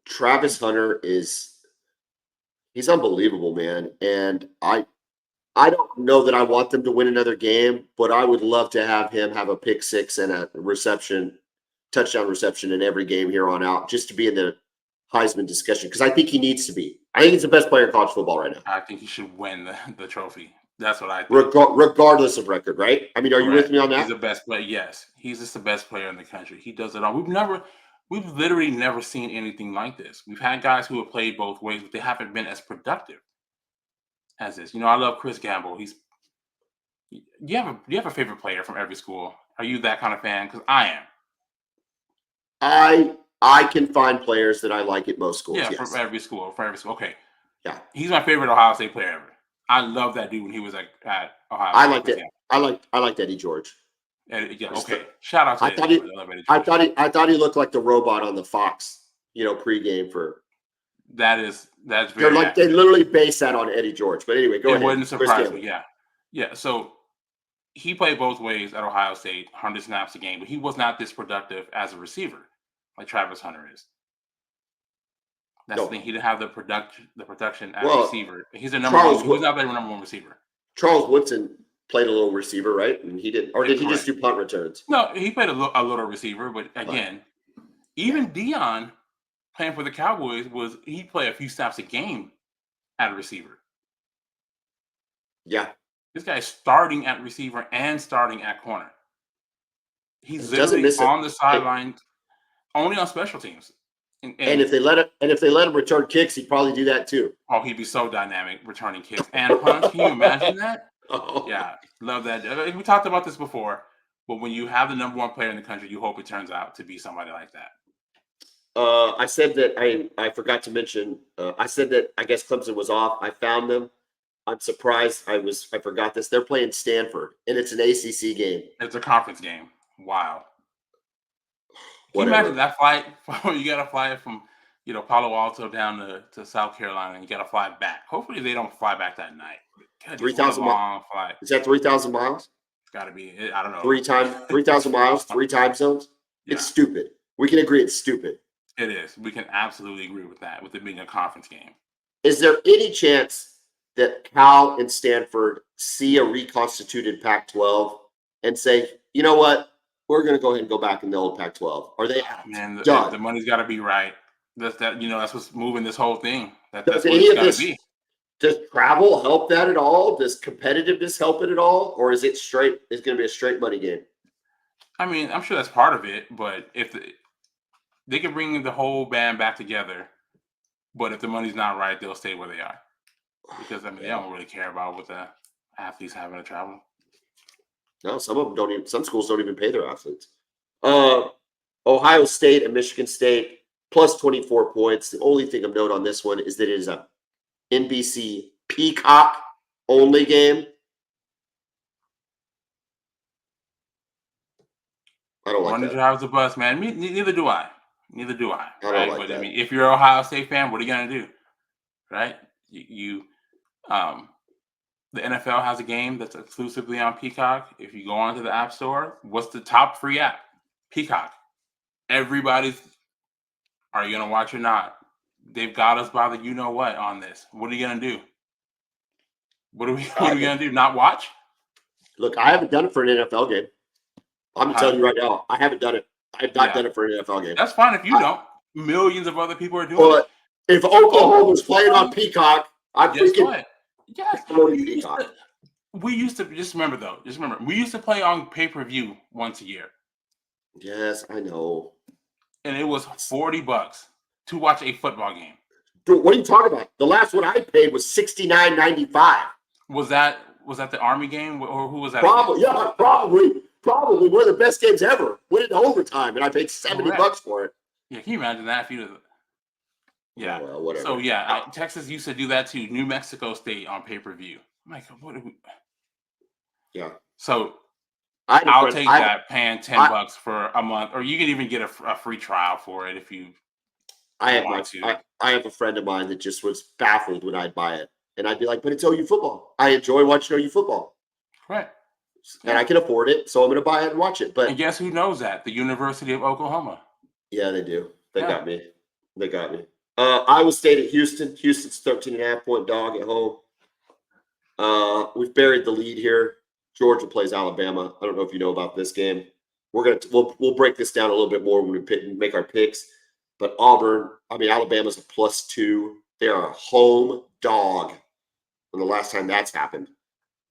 Travis Hunter he's unbelievable, man. And I don't know that I want them to win another game, but I would love to have him have a pick six and a touchdown reception in every game here on out, just to be in the Heisman discussion, because I think he needs to be. I think he's the best player in college football right now. I think he should win the trophy. That's what I think. Regardless of record, right? I mean, are you with me on that? He's the best player. Yes, he's just the best player in the country. He does it all. We've literally never seen anything like this. We've had guys who have played both ways, but they haven't been as productive as this. I love Chris Gamble. Do you have a favorite player from every school? Are you that kind of fan? Because I am. I can find players that I like at most schools. Yeah, yes. from every school. Okay. Yeah. He's my favorite Ohio State player ever. I love that dude when he was at Ohio I State. liked it. I liked Eddie George. Yeah, okay. Shout out to I thought he looked like the robot on the Fox, pregame for. That's very. They literally base that on Eddie George. But anyway, go ahead. It wouldn't surprise me. Yeah. So he played both ways at Ohio State, 100 snaps a game, but he was not this productive as a receiver like Travis Hunter is. That's the thing. He didn't have the production as a receiver. He's a number one. He was not their number one receiver. Charles Woodson played a little receiver, right? And he didn't, or did he just do punt returns? No, he played a little receiver, but again, even Deion playing for the Cowboys he played a few snaps a game at a receiver. Yeah. This guy's starting at receiver and starting at corner. He's literally on the sideline, only on special teams. And if they let him return kicks, he'd probably do that too. Oh, he'd be so dynamic returning kicks and punts. Can you imagine that? Oh. Yeah, love that. We talked about this before, but when you have the number one player in the country, you hope it turns out to be somebody like that. I said that I forgot to mention. I said that I guess Clemson was off. I found them. I'm surprised. I forgot this. They're playing Stanford, and it's an ACC game. It's a conference game. Wow. Can Whatever. you imagine that flight? You got to fly from, Palo Alto down to South Carolina, and you got to fly back. Hopefully, they don't fly back that night. 3,000 miles. Is that 3,000 miles? It's got to be. I don't know. 3,000 miles, 3 time zones. Yeah. It's stupid. We can agree it's stupid. It is. We can absolutely agree with that. With it being a conference game. Is there any chance that Cal and Stanford see a reconstituted Pac-12 and say, you know what? We're going to go ahead and go back in the old Pac-12. Are they done? The money's got to be right. That's what's moving this whole thing. That's what it's got to be. Does travel help that at all? Does competitiveness help it at all? Or is it straight? It's going to be a straight money game? I mean, I'm sure that's part of it. But if they can bring the whole band back together, but if the money's not right, they'll stay where they are. Because they don't really care about what the athletes having to travel. No, some of them don't even. Some schools don't even pay their athletes. Ohio State and Michigan State plus 24 points. The only thing of note on this one is that it is a NBC Peacock only game. I don't like that. One drives the bus, man. Neither do I. I don't right? Like that. I mean, if you're an Ohio State fan, what are you gonna do, right? The NFL has a game that's exclusively on Peacock. If you go onto the App Store, what's the top free app? Peacock. Everybody's. Are you gonna watch or not? They've got us by the you-know-what on this. What are you gonna do? What are we gonna do? Not watch? Look, I haven't done it for an NFL game. I'm telling you right now, I haven't done it. I have not done it for an NFL game. That's fine if you don't. Millions of other people are doing it. If Oklahoma was playing on Peacock, I'm freaking. What? Yes. We used to just remember, we used to play on pay-per-view once a year. Yes, I know. And it was $40 to watch a football game. Dude, what are you talking about? The last one I paid was $69.95. Was that the Army game, or who was that? Probably one of the best games ever. Went into overtime, and I paid $70 for it. Yeah, can you imagine that? Yeah. Well, whatever. So Texas used to do that too. New Mexico State on pay-per-view. like, what do we? Yeah. So I'll take that paying $10 for a month, or you can even get a free trial for it if you want to. I have a friend of mine that just was baffled when I'd buy it. And I'd be like, but it's OU football. I enjoy watching OU football. Right. And I can afford it, so I'm going to buy it and watch it. But and guess who knows that? The University of Oklahoma. Yeah, they do. They got me. They got me. Iowa State at Houston. Houston's 13.5-point dog at home. We've buried the lead here. Georgia plays Alabama. I don't know if you know about this game. We'll break this down a little bit more when we make our picks. But Alabama's a +2. They are a home dog. When the last time that's happened.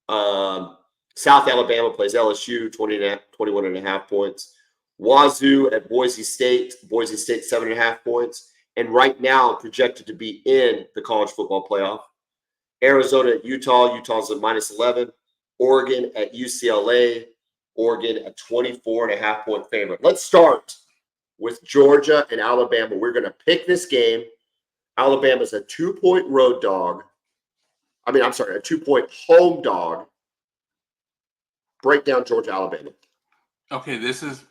South Alabama plays LSU, 21.5 points. Wazoo at Boise State. Boise State 7.5 points. And right now projected to be in the college football playoff. Arizona at Utah. Utah's at -11. Oregon at UCLA. Oregon a 24.5-point favorite. Let's start with Georgia and Alabama. We're going to pick this game. Alabama's a 2-point road dog. A 2-point home dog. Break down Georgia, Alabama. Okay, this is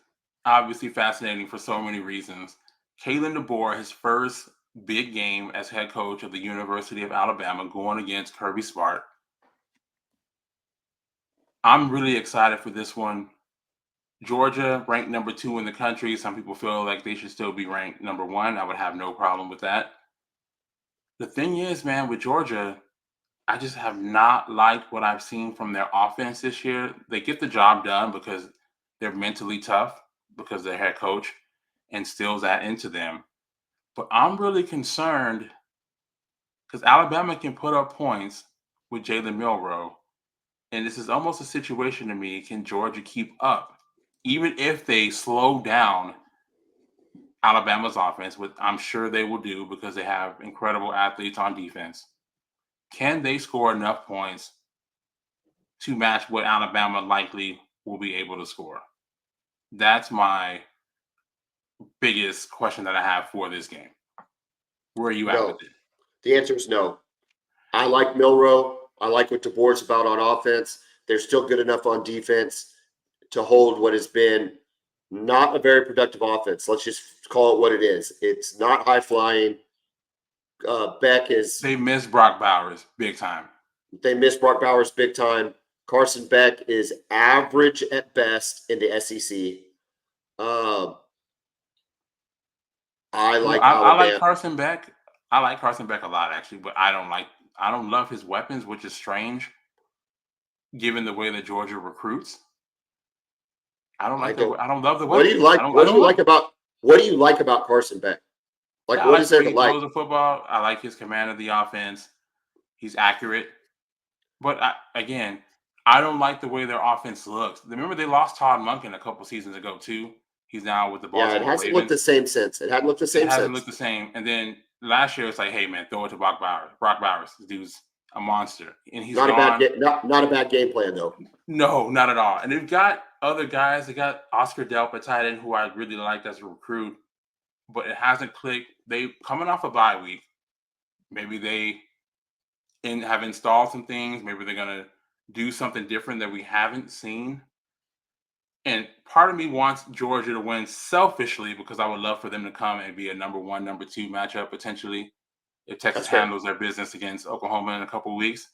obviously fascinating for so many reasons. Kalen DeBoer, his first big game as head coach of the University of Alabama, going against Kirby Smart. I'm really excited for this one. Georgia, ranked number 2 in the country. Some people feel like they should still be ranked number 1. I would have no problem with that. The thing is, man, with Georgia, I just have not liked what I've seen from their offense this year. They get the job done because they're mentally tough, because their head coach instills that into them. But I'm really concerned because Alabama can put up points with Jalen Milroe. And this is almost a situation to me, can Georgia keep up? Even if they slow down Alabama's offense, which I'm sure they will do because they have incredible athletes on defense. Can they score enough points to match what Alabama likely will be able to score? That's my biggest question that I have for this game. Where are you at with it? The answer is no. I like Milroe. I like what DeBoer's about on offense. They're still good enough on defense to hold what has been not a very productive offense. Let's just call it what it is. It's not high flying. They miss Brock Bowers big time. Carson Beck is average at best in the SEC. I like Carson Beck. I like Carson Beck a lot, actually, but I don't love his weapons, which is strange, given the way that Georgia recruits. I don't love the weapons. What do you like? What do you like about Carson Beck? What is there to like? He throws the football. I like his command of the offense. He's accurate. But I don't like the way their offense looks. Remember, they lost Todd Monken a couple seasons ago, too. He's now with the Baltimore Ravens. It hasn't looked the same since. It hasn't looked the same. And then last year, it's like, hey, man, throw it to Brock Bowers. This dude's a monster. And he's not a bad game plan, though. No, not at all. And they've got other guys. They got Oscar Delp at tight end, who I really liked as a recruit. But it hasn't clicked. They coming off a bye week. Maybe they have installed some things. Maybe they're going to do something different that we haven't seen. And part of me wants Georgia to win selfishly because I would love for them to come and be a number 1, number 2 matchup potentially if Texas handles their business against Oklahoma in a couple of weeks.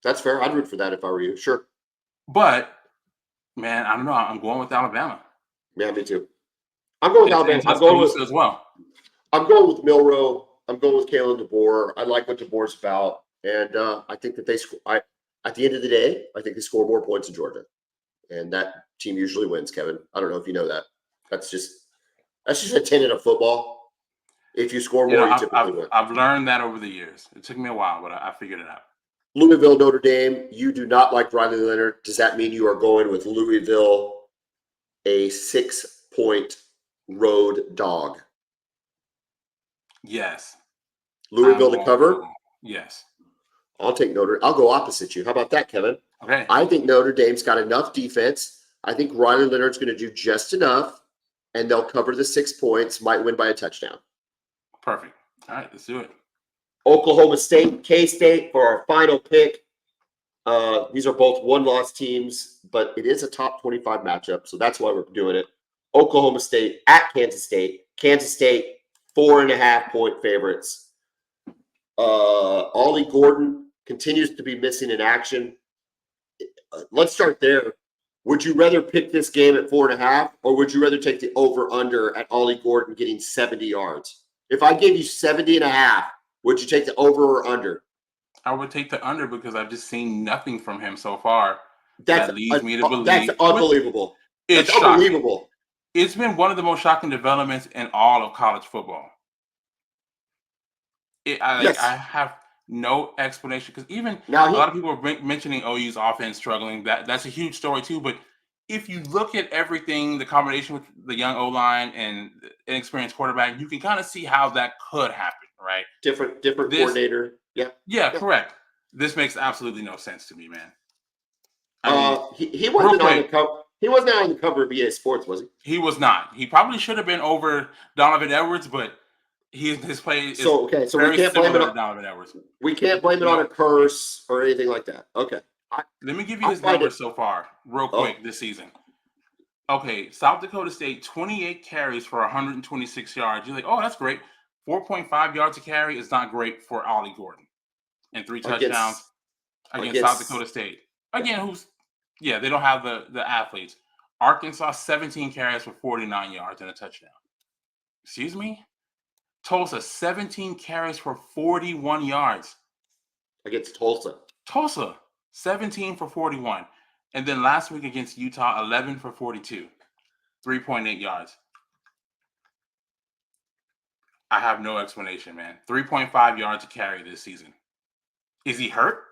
That's fair. I'd root for that if I were you. Sure. But, man, I don't know. I'm going with Alabama. Yeah, me too. I'm going with Alabama. I'm going with Milroe. I'm going with Kalen DeBoer. I like what DeBoer's about. And I think that at the end of the day, I think they score more points in Georgia. And that team usually wins, Kevin. I don't know if you know that. That's just a tenet of football. If you score more, you typically win. I've learned that over the years. It took me a while, but I figured it out. Louisville, Notre Dame. You do not like Riley Leonard. Does that mean you are going with Louisville, a 6-point road dog? Yes. Louisville to cover? Yes. I'll go opposite you. How about that, Kevin? Okay. I think Notre Dame's got enough defense. I think Riley Leonard's going to do just enough, and they'll cover the 6 points, might win by a touchdown. Perfect. All right, let's do it. Oklahoma State, K-State for our final pick. These are both one-loss teams, but it is a top 25 matchup, so that's why we're doing it. Oklahoma State at Kansas State. Kansas State, 4.5-point favorites. Ollie Gordon continues to be missing in action. Let's start there. Would you rather pick this game at 4.5, or would you rather take the over/under at Ollie Gordon getting 70 yards? If I gave you 70.5, would you take the over or under? I would take the under because I've just seen nothing from him so far That's that leads me to believe. that's unbelievable. It's That's unbelievable. It's been one of the most shocking developments in all of college football. Yes. I have no explanation because even Now a lot of people are mentioning OU's offense struggling. That's a huge story too. But if you look at everything, the combination with the young O-line and inexperienced quarterback, you can kind of see how that could happen, right? Different coordinator. Yeah, correct. This makes absolutely no sense to me, man. He wasn't on the cover. He wasn't on the cover of EA Sports, was he? He was not. He probably should have been over Donovan Edwards, but his play is so we can't blame it on Donovan Edwards. We can't blame it on a curse or anything like that. Okay. Let me give you his numbers so far, real quick, this season. Okay, South Dakota State, 28 carries for 126 yards. You're like, oh, that's great. 4.5 yards a carry is not great for Ollie Gordon. And 3 touchdowns against South Dakota State. Again, they don't have the athletes. Arkansas, 17 carries for 49 yards and a touchdown. Excuse me? Tulsa, 17 carries for 41 yards. Against Tulsa. Tulsa, 17 for 41. And then last week against Utah, 11 for 42. 3.8 yards. I have no explanation, man. 3.5 yards a carry this season. Is he hurt?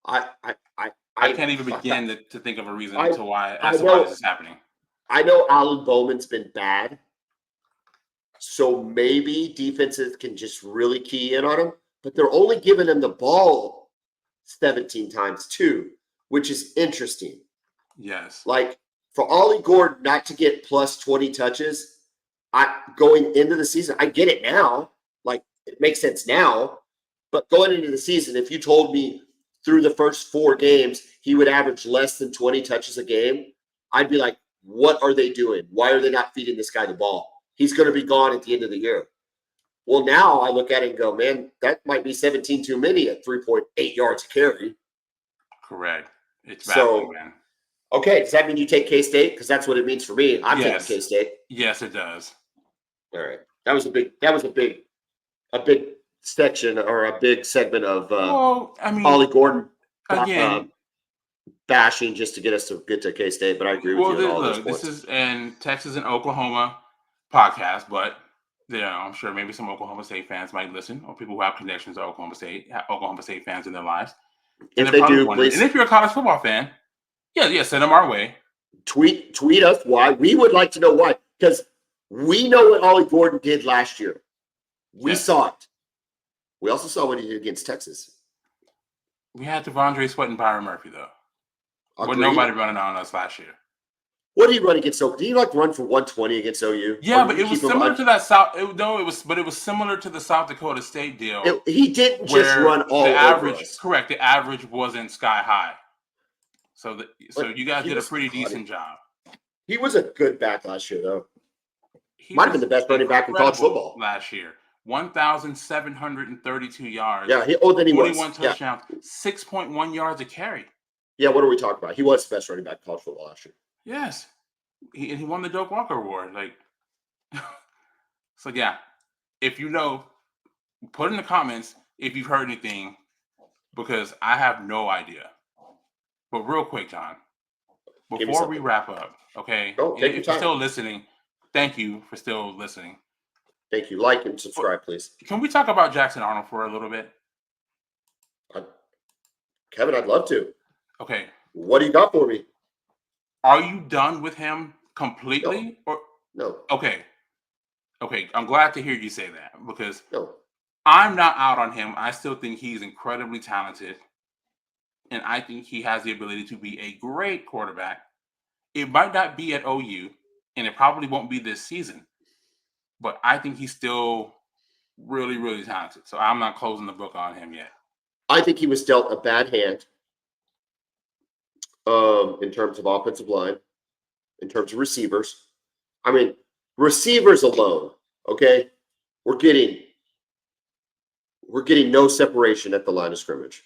I can't even begin to think of a reason as to why this is happening. I know Alan Bowman's been bad, so maybe defenses can just really key in on him, but they're only giving him the ball 17 times too, which is interesting. Yes. Like for Ollie Gordon not to get plus 20 touches, going into the season, I get it now. Like it makes sense now, but going into the season, if you told me through the first 4 games he would average less than 20 touches a game, I'd be like, what are they doing? Why are they not feeding this guy the ball? He's going to be gone at the end of the year. Well, now I look at it and go, man, that might be 17 too many at 3.8 yards a carry. Correct. It's baffling, man. Okay, does that mean you take K-State? Because that's what it means for me. I'm taking K-State. Yes, it does. All right. That was a big section or a big segment of Ollie Gordon bashing just to get us to get to K-State, but I agree with you on all those points. This is an Texas and Oklahoma podcast, but I'm sure maybe some Oklahoma State fans might listen, or people who have connections to Oklahoma State fans in their lives. If they do, please. And if you're a college football fan, send them our way. Tweet us why. We would like to know why, because we know what Ollie Gordon did last year. We saw it. We also saw what he did against Texas. We had Devondre Sweat and Byron Murphy, though. With nobody running on us last year. What did he run against OU? Did he run for 120 against OU? Yeah, but it was similar to that South. It was similar to the South Dakota State deal. He didn't just run all the over average. us. Correct. The average wasn't sky high. So you guys did a pretty decent job. He was a good back last year, though. Might have been the best running back in college football last year. 1,732 yards. Yeah, then he 21 touchdowns, 6.1 yards a carry. Yeah, what are we talking about? He was the best running back in college football last year. Yes. He won the Doak Walker Award. So, yeah. If you know, put in the comments if you've heard anything, because I have no idea. But real quick, John, before we wrap up, okay? If you're still listening, thank you for still listening. Thank you. Like and subscribe, please. Can we talk about Jackson Arnold for a little bit? Kevin, I'd love to. Okay. What do you got for me? Are you done with him completely? No. Okay. I'm glad to hear you say that, because no. I'm not out on him. I still think he's incredibly talented, and I think he has the ability to be a great quarterback. It might not be at OU, and it probably won't be this season, but I think he's still really, really talented. So I'm not closing the book on him yet. I think he was dealt a bad hand in terms of offensive line, in terms of receivers. I mean, receivers alone, okay, we're getting no separation at the line of scrimmage.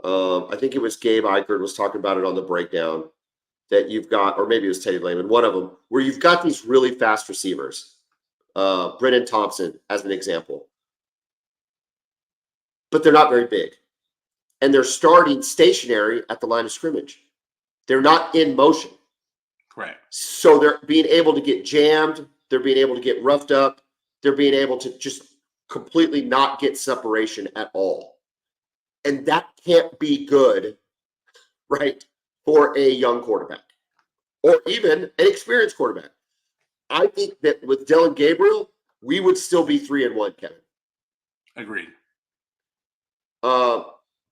I think it was Gabe Eichert was talking about it on the breakdown that you've got, or maybe it was Teddy Lehman, one of them, where you've got these really fast receivers. Brennan Thompson, as an example. But they're not very big. And they're starting stationary at the line of scrimmage. They're not in motion. Correct. So they're being able to get jammed. They're being able to get roughed up. They're being able to just completely not get separation at all. And that can't be good, right, for a young quarterback or even an experienced quarterback. I think that with Dillon Gabriel, we would still be 3-1, Kevin. Agreed.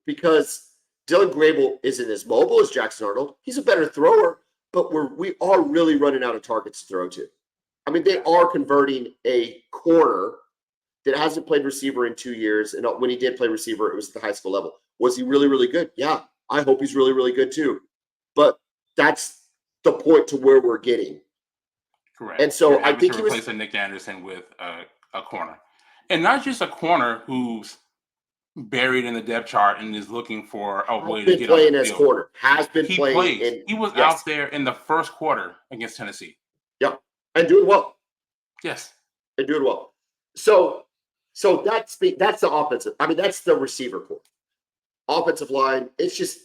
Because Dillon Gabriel isn't as mobile as Jackson Arnold. He's a better thrower, but we are really running out of targets to throw to. I mean, they are converting a corner that hasn't played receiver in 2 years. And when he did play receiver, it was at the high school level. Was he really, really good? Yeah, I hope he's really, really good too. But that's the point to where we're getting. Correct. And so I think he was replacing Nick Anderson with a corner. And not just a corner who's buried in the depth chart and is looking for a way to get playing on the as field. corner. Has been He playing. plays. He was out there in the first quarter against Tennessee. Yeah, and doing well. Yes, and doing well. So that's the offensive. I mean, that's the receiver core. Offensive line. It's just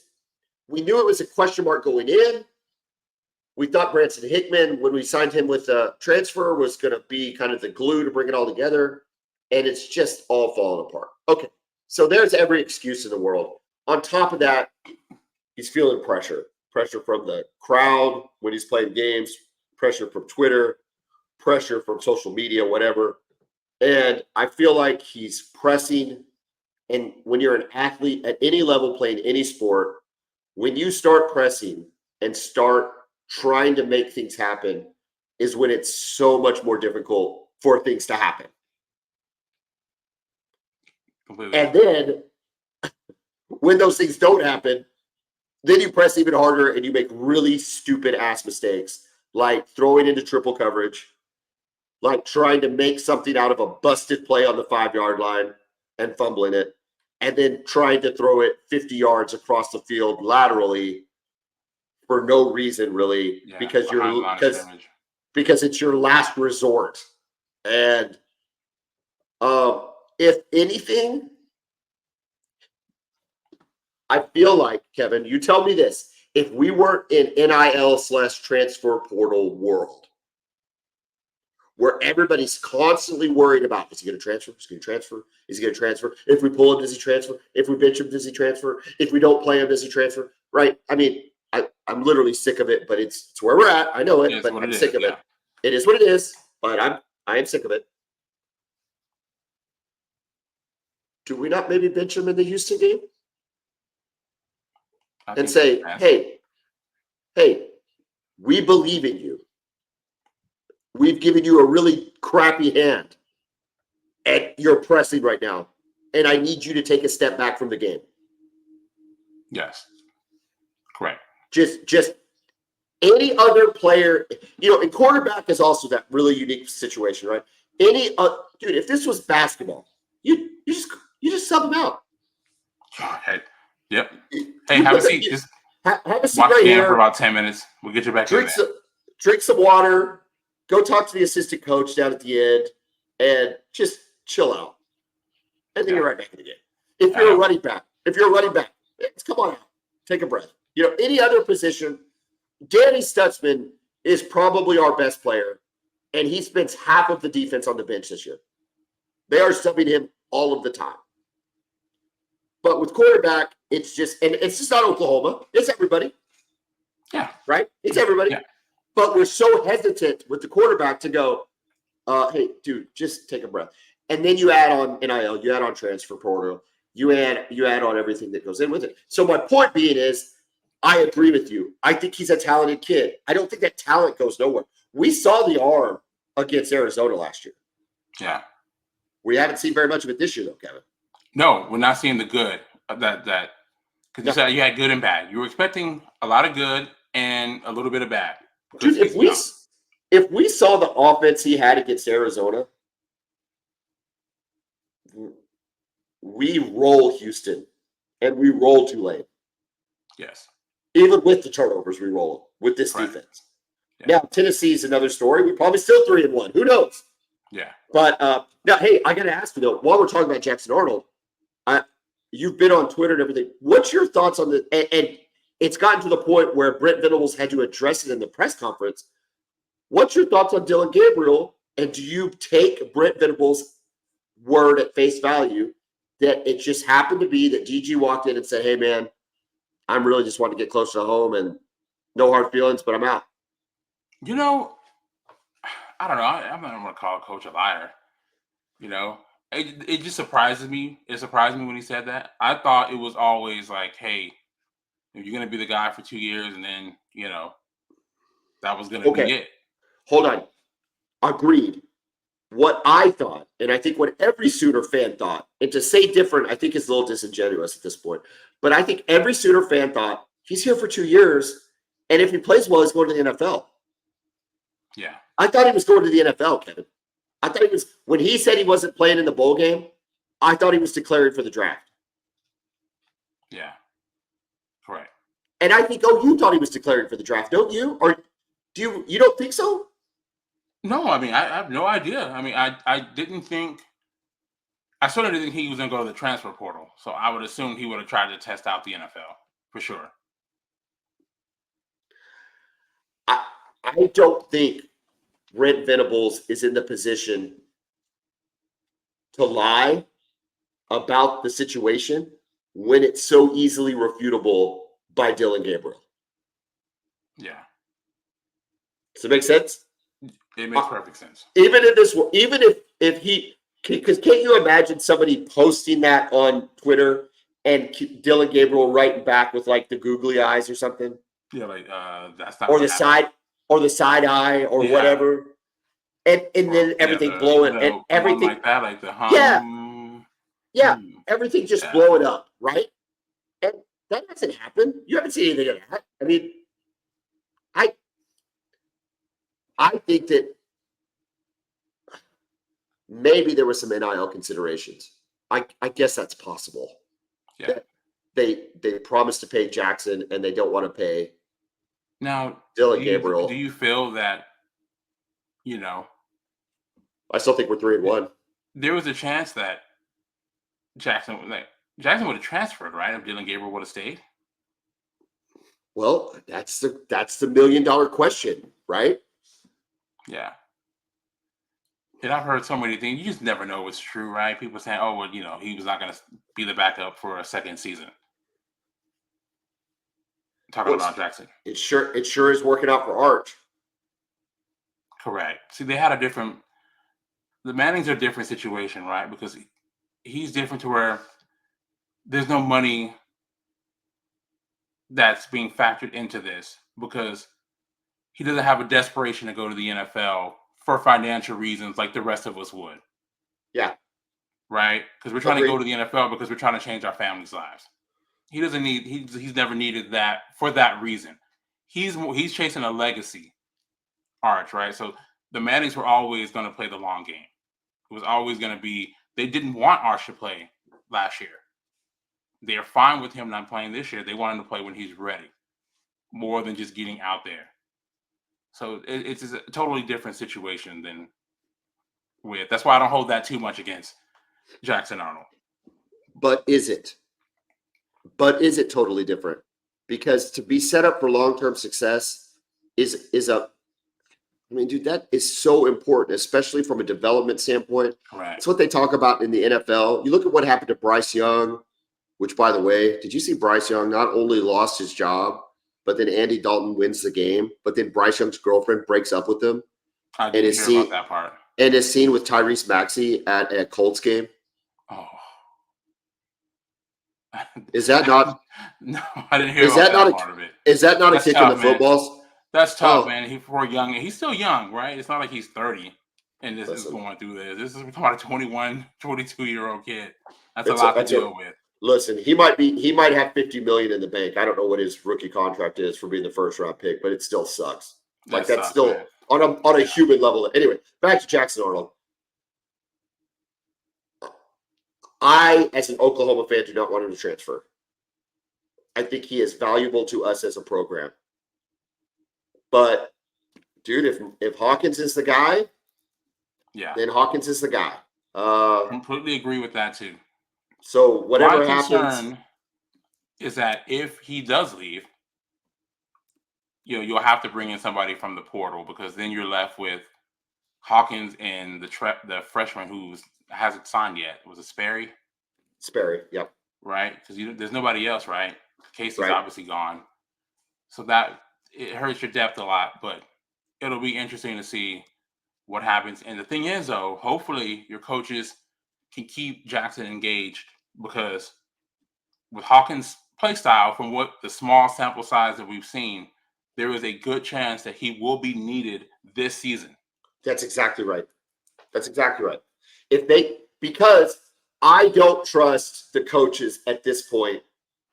we knew it was a question mark going in. We thought Branson Hickman, when we signed him with a transfer, was going to be kind of the glue to bring it all together, and it's just all falling apart. Okay. So there's every excuse in the world. On top of that, he's feeling pressure from the crowd when he's playing games, pressure from Twitter, pressure from social media, whatever. And I feel like he's pressing. And when you're an athlete at any level playing any sport, when you start pressing and start trying to make things happen is when it's so much more difficult for things to happen. completely. And then when those things don't happen, then you press even harder and you make really stupid ass mistakes, like throwing into triple coverage, like trying to make something out of a busted play on the 5-yard line and fumbling it, and then trying to throw it 50 yards across the field laterally for no reason, really, because it's your last resort. And if anything, I feel like, Kevin, you tell me this, if we weren't in NIL/transfer portal world, where everybody's constantly worried about, is he going to transfer? Is he going to transfer? Is he going to transfer? If we pull him, does he transfer? If we bench him, does he transfer? If we don't play him, does he transfer? Right? I mean, I'm literally sick of it, but it's where we're at. I know it, but I'm sick of it. It is what it is, but I am sick of it. Do we not maybe bench him in the Houston game? And say, hey, we believe in you. We've given you a really crappy hand, and you're pressing right now, and I need you to take a step back from the game. Yes, correct. Just any other player, and quarterback is also that really unique situation, right? Dude, if this was basketball, you just sub him out. Okay. Yep. Hey, have a seat. Just have a seat watch right the game here for about 10 minutes. We'll get you back in there. Drink some water. Go talk to the assistant coach down at the end, and just chill out. And then you're right back in the game. If you're a running back, come on out. Take a breath. Any other position, Danny Stutzman is probably our best player, and he spends half of the defense on the bench this year. They are subbing him all of the time. But with quarterback, it's just not Oklahoma. It's everybody. Yeah. Right? It's everybody. Yeah. But we're so hesitant with the quarterback to go, hey, dude, just take a breath. And then you add on NIL, you add on transfer portal, you add on everything that goes in with it. So my point being is, I agree with you. I think he's a talented kid. I don't think that talent goes nowhere. We saw the arm against Arizona last year. Yeah. We haven't seen very much of it this year, though, Kevin. No, we're not seeing the good. That because you said you had good and bad. You were expecting a lot of good and a little bit of bad. Dude, if we saw the offense he had against Arizona, we roll Houston and we roll Tulane. Yes. Even with the turnovers, we roll with this defense. Yeah. Now, Tennessee is another story. We're probably still 3-1. Who knows? Yeah. But now, hey, I got to ask you, though, while we're talking about Jackson Arnold, you've been on Twitter and everything. What's your thoughts on the and it's gotten to the point where Brent Venables had to address it in the press conference. What's your thoughts on Dylan Gabriel? And do you take Brent Venables' word at face value that it just happened to be that DG walked in and said, hey, man, I'm really just wanting to get closer to home and no hard feelings, but I'm out? You know, I don't know. I'm not going to call a coach a liar. You know, it just surprises me. It surprised me when he said that. I thought it was always like, hey, you're going to be the guy for 2 years, and then, you know, that was going to be it. Hold on. Agreed. What I thought, and I think what every Sooner fan thought, and to say different, I think is a little disingenuous at this point, but I think every Sooner fan thought he's here for 2 years, and if he plays well, he's going to the NFL. Yeah. I thought he was going to the NFL, Kevin. I thought he was, when he said he wasn't playing in the bowl game, I thought he was declaring for the draft. Yeah. Correct. And I think, you thought he was declaring for the draft, don't you? Or you don't think so? No, I mean, I have no idea. I mean, I didn't think, I certainly didn't think he was going to go to the transfer portal. So I would assume he would have tried to test out the NFL for sure. I don't think Brent Venables is in the position to lie about the situation when it's so easily refutable by Dylan Gabriel. Yeah. Does it make sense? It makes perfect sense. Even if he, because can't you imagine somebody posting that on Twitter and Dylan Gabriel writing back with like the googly eyes or something? Yeah, like that's not. Or the side eye or whatever, and then everything blowing and everything like that, like the hum. Everything just blowing up, right? And that hasn't happened. You haven't seen anything of that. I mean, I think that maybe there were some NIL considerations. I guess that's possible. Yeah. They promised to pay Jackson and they don't want to pay now Dylan Gabriel. Do you feel that, you know, I still think we're 3-1. There was a chance that Jackson would have transferred, right? If Dylan Gabriel would have stayed. Well, that's the $1 million question, right? Yeah. And I've heard so many things. You just never know what's true, right? People saying, "Oh, well, you know, he was not going to be the backup for a second season." Talking about Jackson. It sure is working out for Arch. Correct. See, they had the Mannings are a different situation, right? Because he's different to where there's no money that's being factored into this because he doesn't have a desperation to go to the NFL for financial reasons like the rest of us would. Yeah. Right? Because we're trying to go to the NFL because we're trying to change our families' lives. He doesn't need. He's never needed that for that reason. He's chasing a legacy, Arch, right? So the Mannings were always going to play the long game. It was always going to be. They didn't want Arch to play last year. They're fine with him not playing this year. They want him to play when he's ready, more than just getting out there. So it's a totally different situation than with. That's why I don't hold that too much against Jackson Arnold. But is it? Is it totally different? Because to be set up for long-term success is a, I mean, dude, that is so important, especially from a development standpoint. Right. It's what they talk about in the NFL. You look at what happened to Bryce Young, which, by the way, did you see Bryce Young not only lost his job, but then Andy Dalton wins the game, but then Bryce Young's girlfriend breaks up with him. I didn't hear about that part. And is seen with Tyrese Maxey at a Colts game. Oh. Is that not? No, I didn't hear about that part of it. Is that not a kick in the footballs? That's tough, man. He's young. He's still young, right? It's not like he's 30 and this is going through this. We're talking about a 21, 22-year-old kid. That's a lot to deal with. Listen, he might have 50 million in the bank. I don't know what his rookie contract is for being the first round pick, but it still sucks. Like that's still man. on a human level. Anyway, back to Jackson Arnold. I, as an Oklahoma fan, do not want him to transfer. I think he is valuable to us as a program. But, dude, if Hawkins is the guy, then Hawkins is the guy. Completely agree with that too. So whatever My happens, concern is that if he does leave, you'll have to bring in somebody from the portal because then you're left with Hawkins and the freshman who hasn't signed yet. Was it Sperry? Sperry, yep. Right, because there's nobody else, right? Casey's Right. obviously gone, so that it hurts your depth a lot. But it'll be interesting to see what happens. And the thing is, though, hopefully your coaches can keep Jackson engaged because with Hawkins' play style, from what the small sample size that we've seen, there is a good chance that he will be needed this season. That's exactly right. Because I don't trust the coaches at this point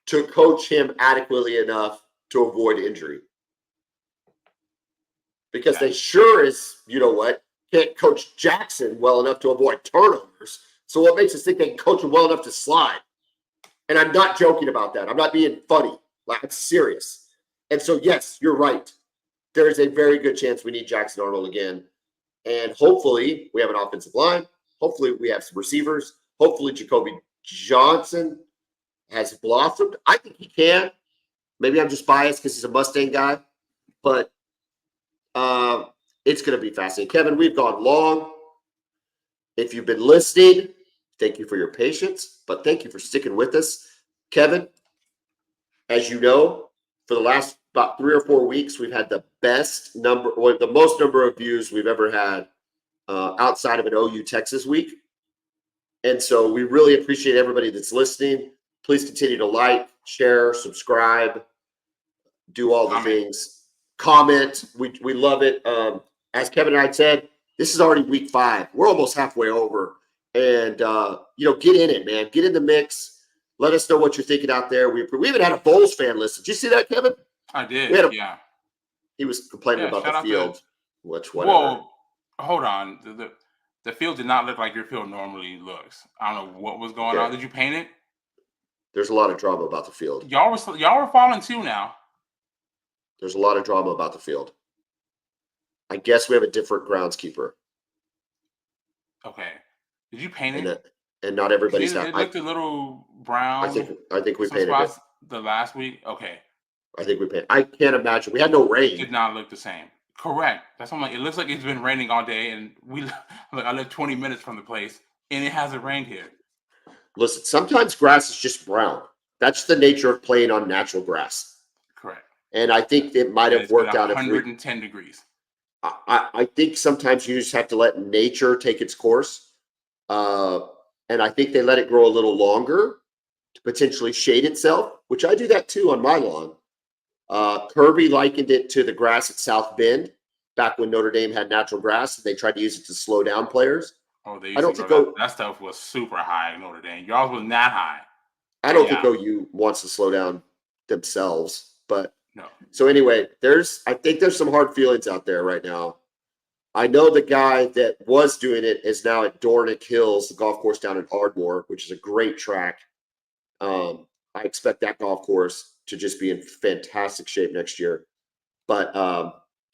to coach him adequately enough to avoid injury. Because they sure as, can't coach Jackson well enough to avoid turnovers. So what makes us think they can coach him well enough to slide? And I'm not joking about that. I'm not being funny. Like, it's serious. And so, yes, you're right. There is a very good chance we need Jackson Arnold again. And hopefully we have an offensive line. Hopefully we have some receivers. Hopefully Jacoby Johnson has blossomed. I think he can. Maybe I'm just biased because he's a Mustang guy. But it's going to be fascinating. Kevin, we've gone long. If you've been listening, thank you for your patience. But thank you for sticking with us. Kevin, as you know, for the last about 3 or 4 weeks, we've had the best number or the most number of views we've ever had outside of an OU Texas week. And so we really appreciate everybody that's listening. Please continue to like, share, subscribe, do all the things. Comment. We love it. As Kevin and I said, this is already week 5. We're almost halfway over. And, get in it, man. Get in the mix. Let us know what you're thinking out there. We even had a Bulls fan listen. Did you see that, Kevin? I did, yeah. He was complaining about the field. Whatever. Whoa, hold on. The field did not look like your field normally looks. I don't know what was going on. Did you paint it? There's a lot of drama about the field. Y'all were falling too now. There's a lot of drama about the field. I guess we have a different groundskeeper. Okay. Did you paint it? And not everybody's It looked a little brown. I think we painted it. The last week? Okay. I think we painted. I can't imagine. We had no rain. It did not look the same. Correct. That's what I'm like. It looks like it's been raining all day, and I live 20 minutes from the place, and it hasn't rained here. Listen, sometimes grass is just brown. That's the nature of playing on natural grass. Correct. And I think it might have worked out. 110 degrees. I think sometimes you just have to let nature take its course. And I think they let it grow a little longer to potentially shade itself, which I do that too on my lawn. Kirby likened it to the grass at South Bend back when Notre Dame had natural grass. And they tried to use it to slow down players. Oh, they used that stuff was super high in Notre Dame. Y'all wasn't that high. I don't think OU wants to slow down themselves, but no. So anyway, I think there's some hard feelings out there right now. I know the guy that was doing it is now at Dornick Hills, the golf course down in Ardmore, which is a great track. I expect that golf course to just be in fantastic shape next year. But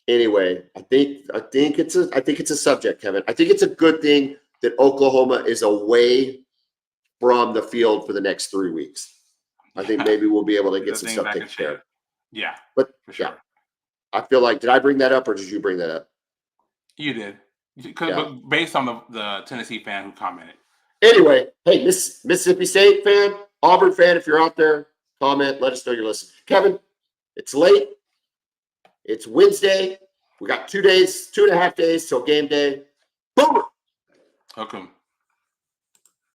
anyway, I think it's a subject, Kevin. I think it's a good thing that Oklahoma is away from the field for the next 3 weeks. I think maybe we'll be able to get some stuff taken care of. Yeah, but for sure. Yeah, I feel like, did I bring that up or did you bring that up? You did, but based on the Tennessee fan who commented. Anyway, hey, Mississippi State fan, Auburn fan, if you're out there, comment. Let us know you're listening. Kevin, it's late. It's Wednesday. We got 2.5 days till game day. Boomer. Hook 'em.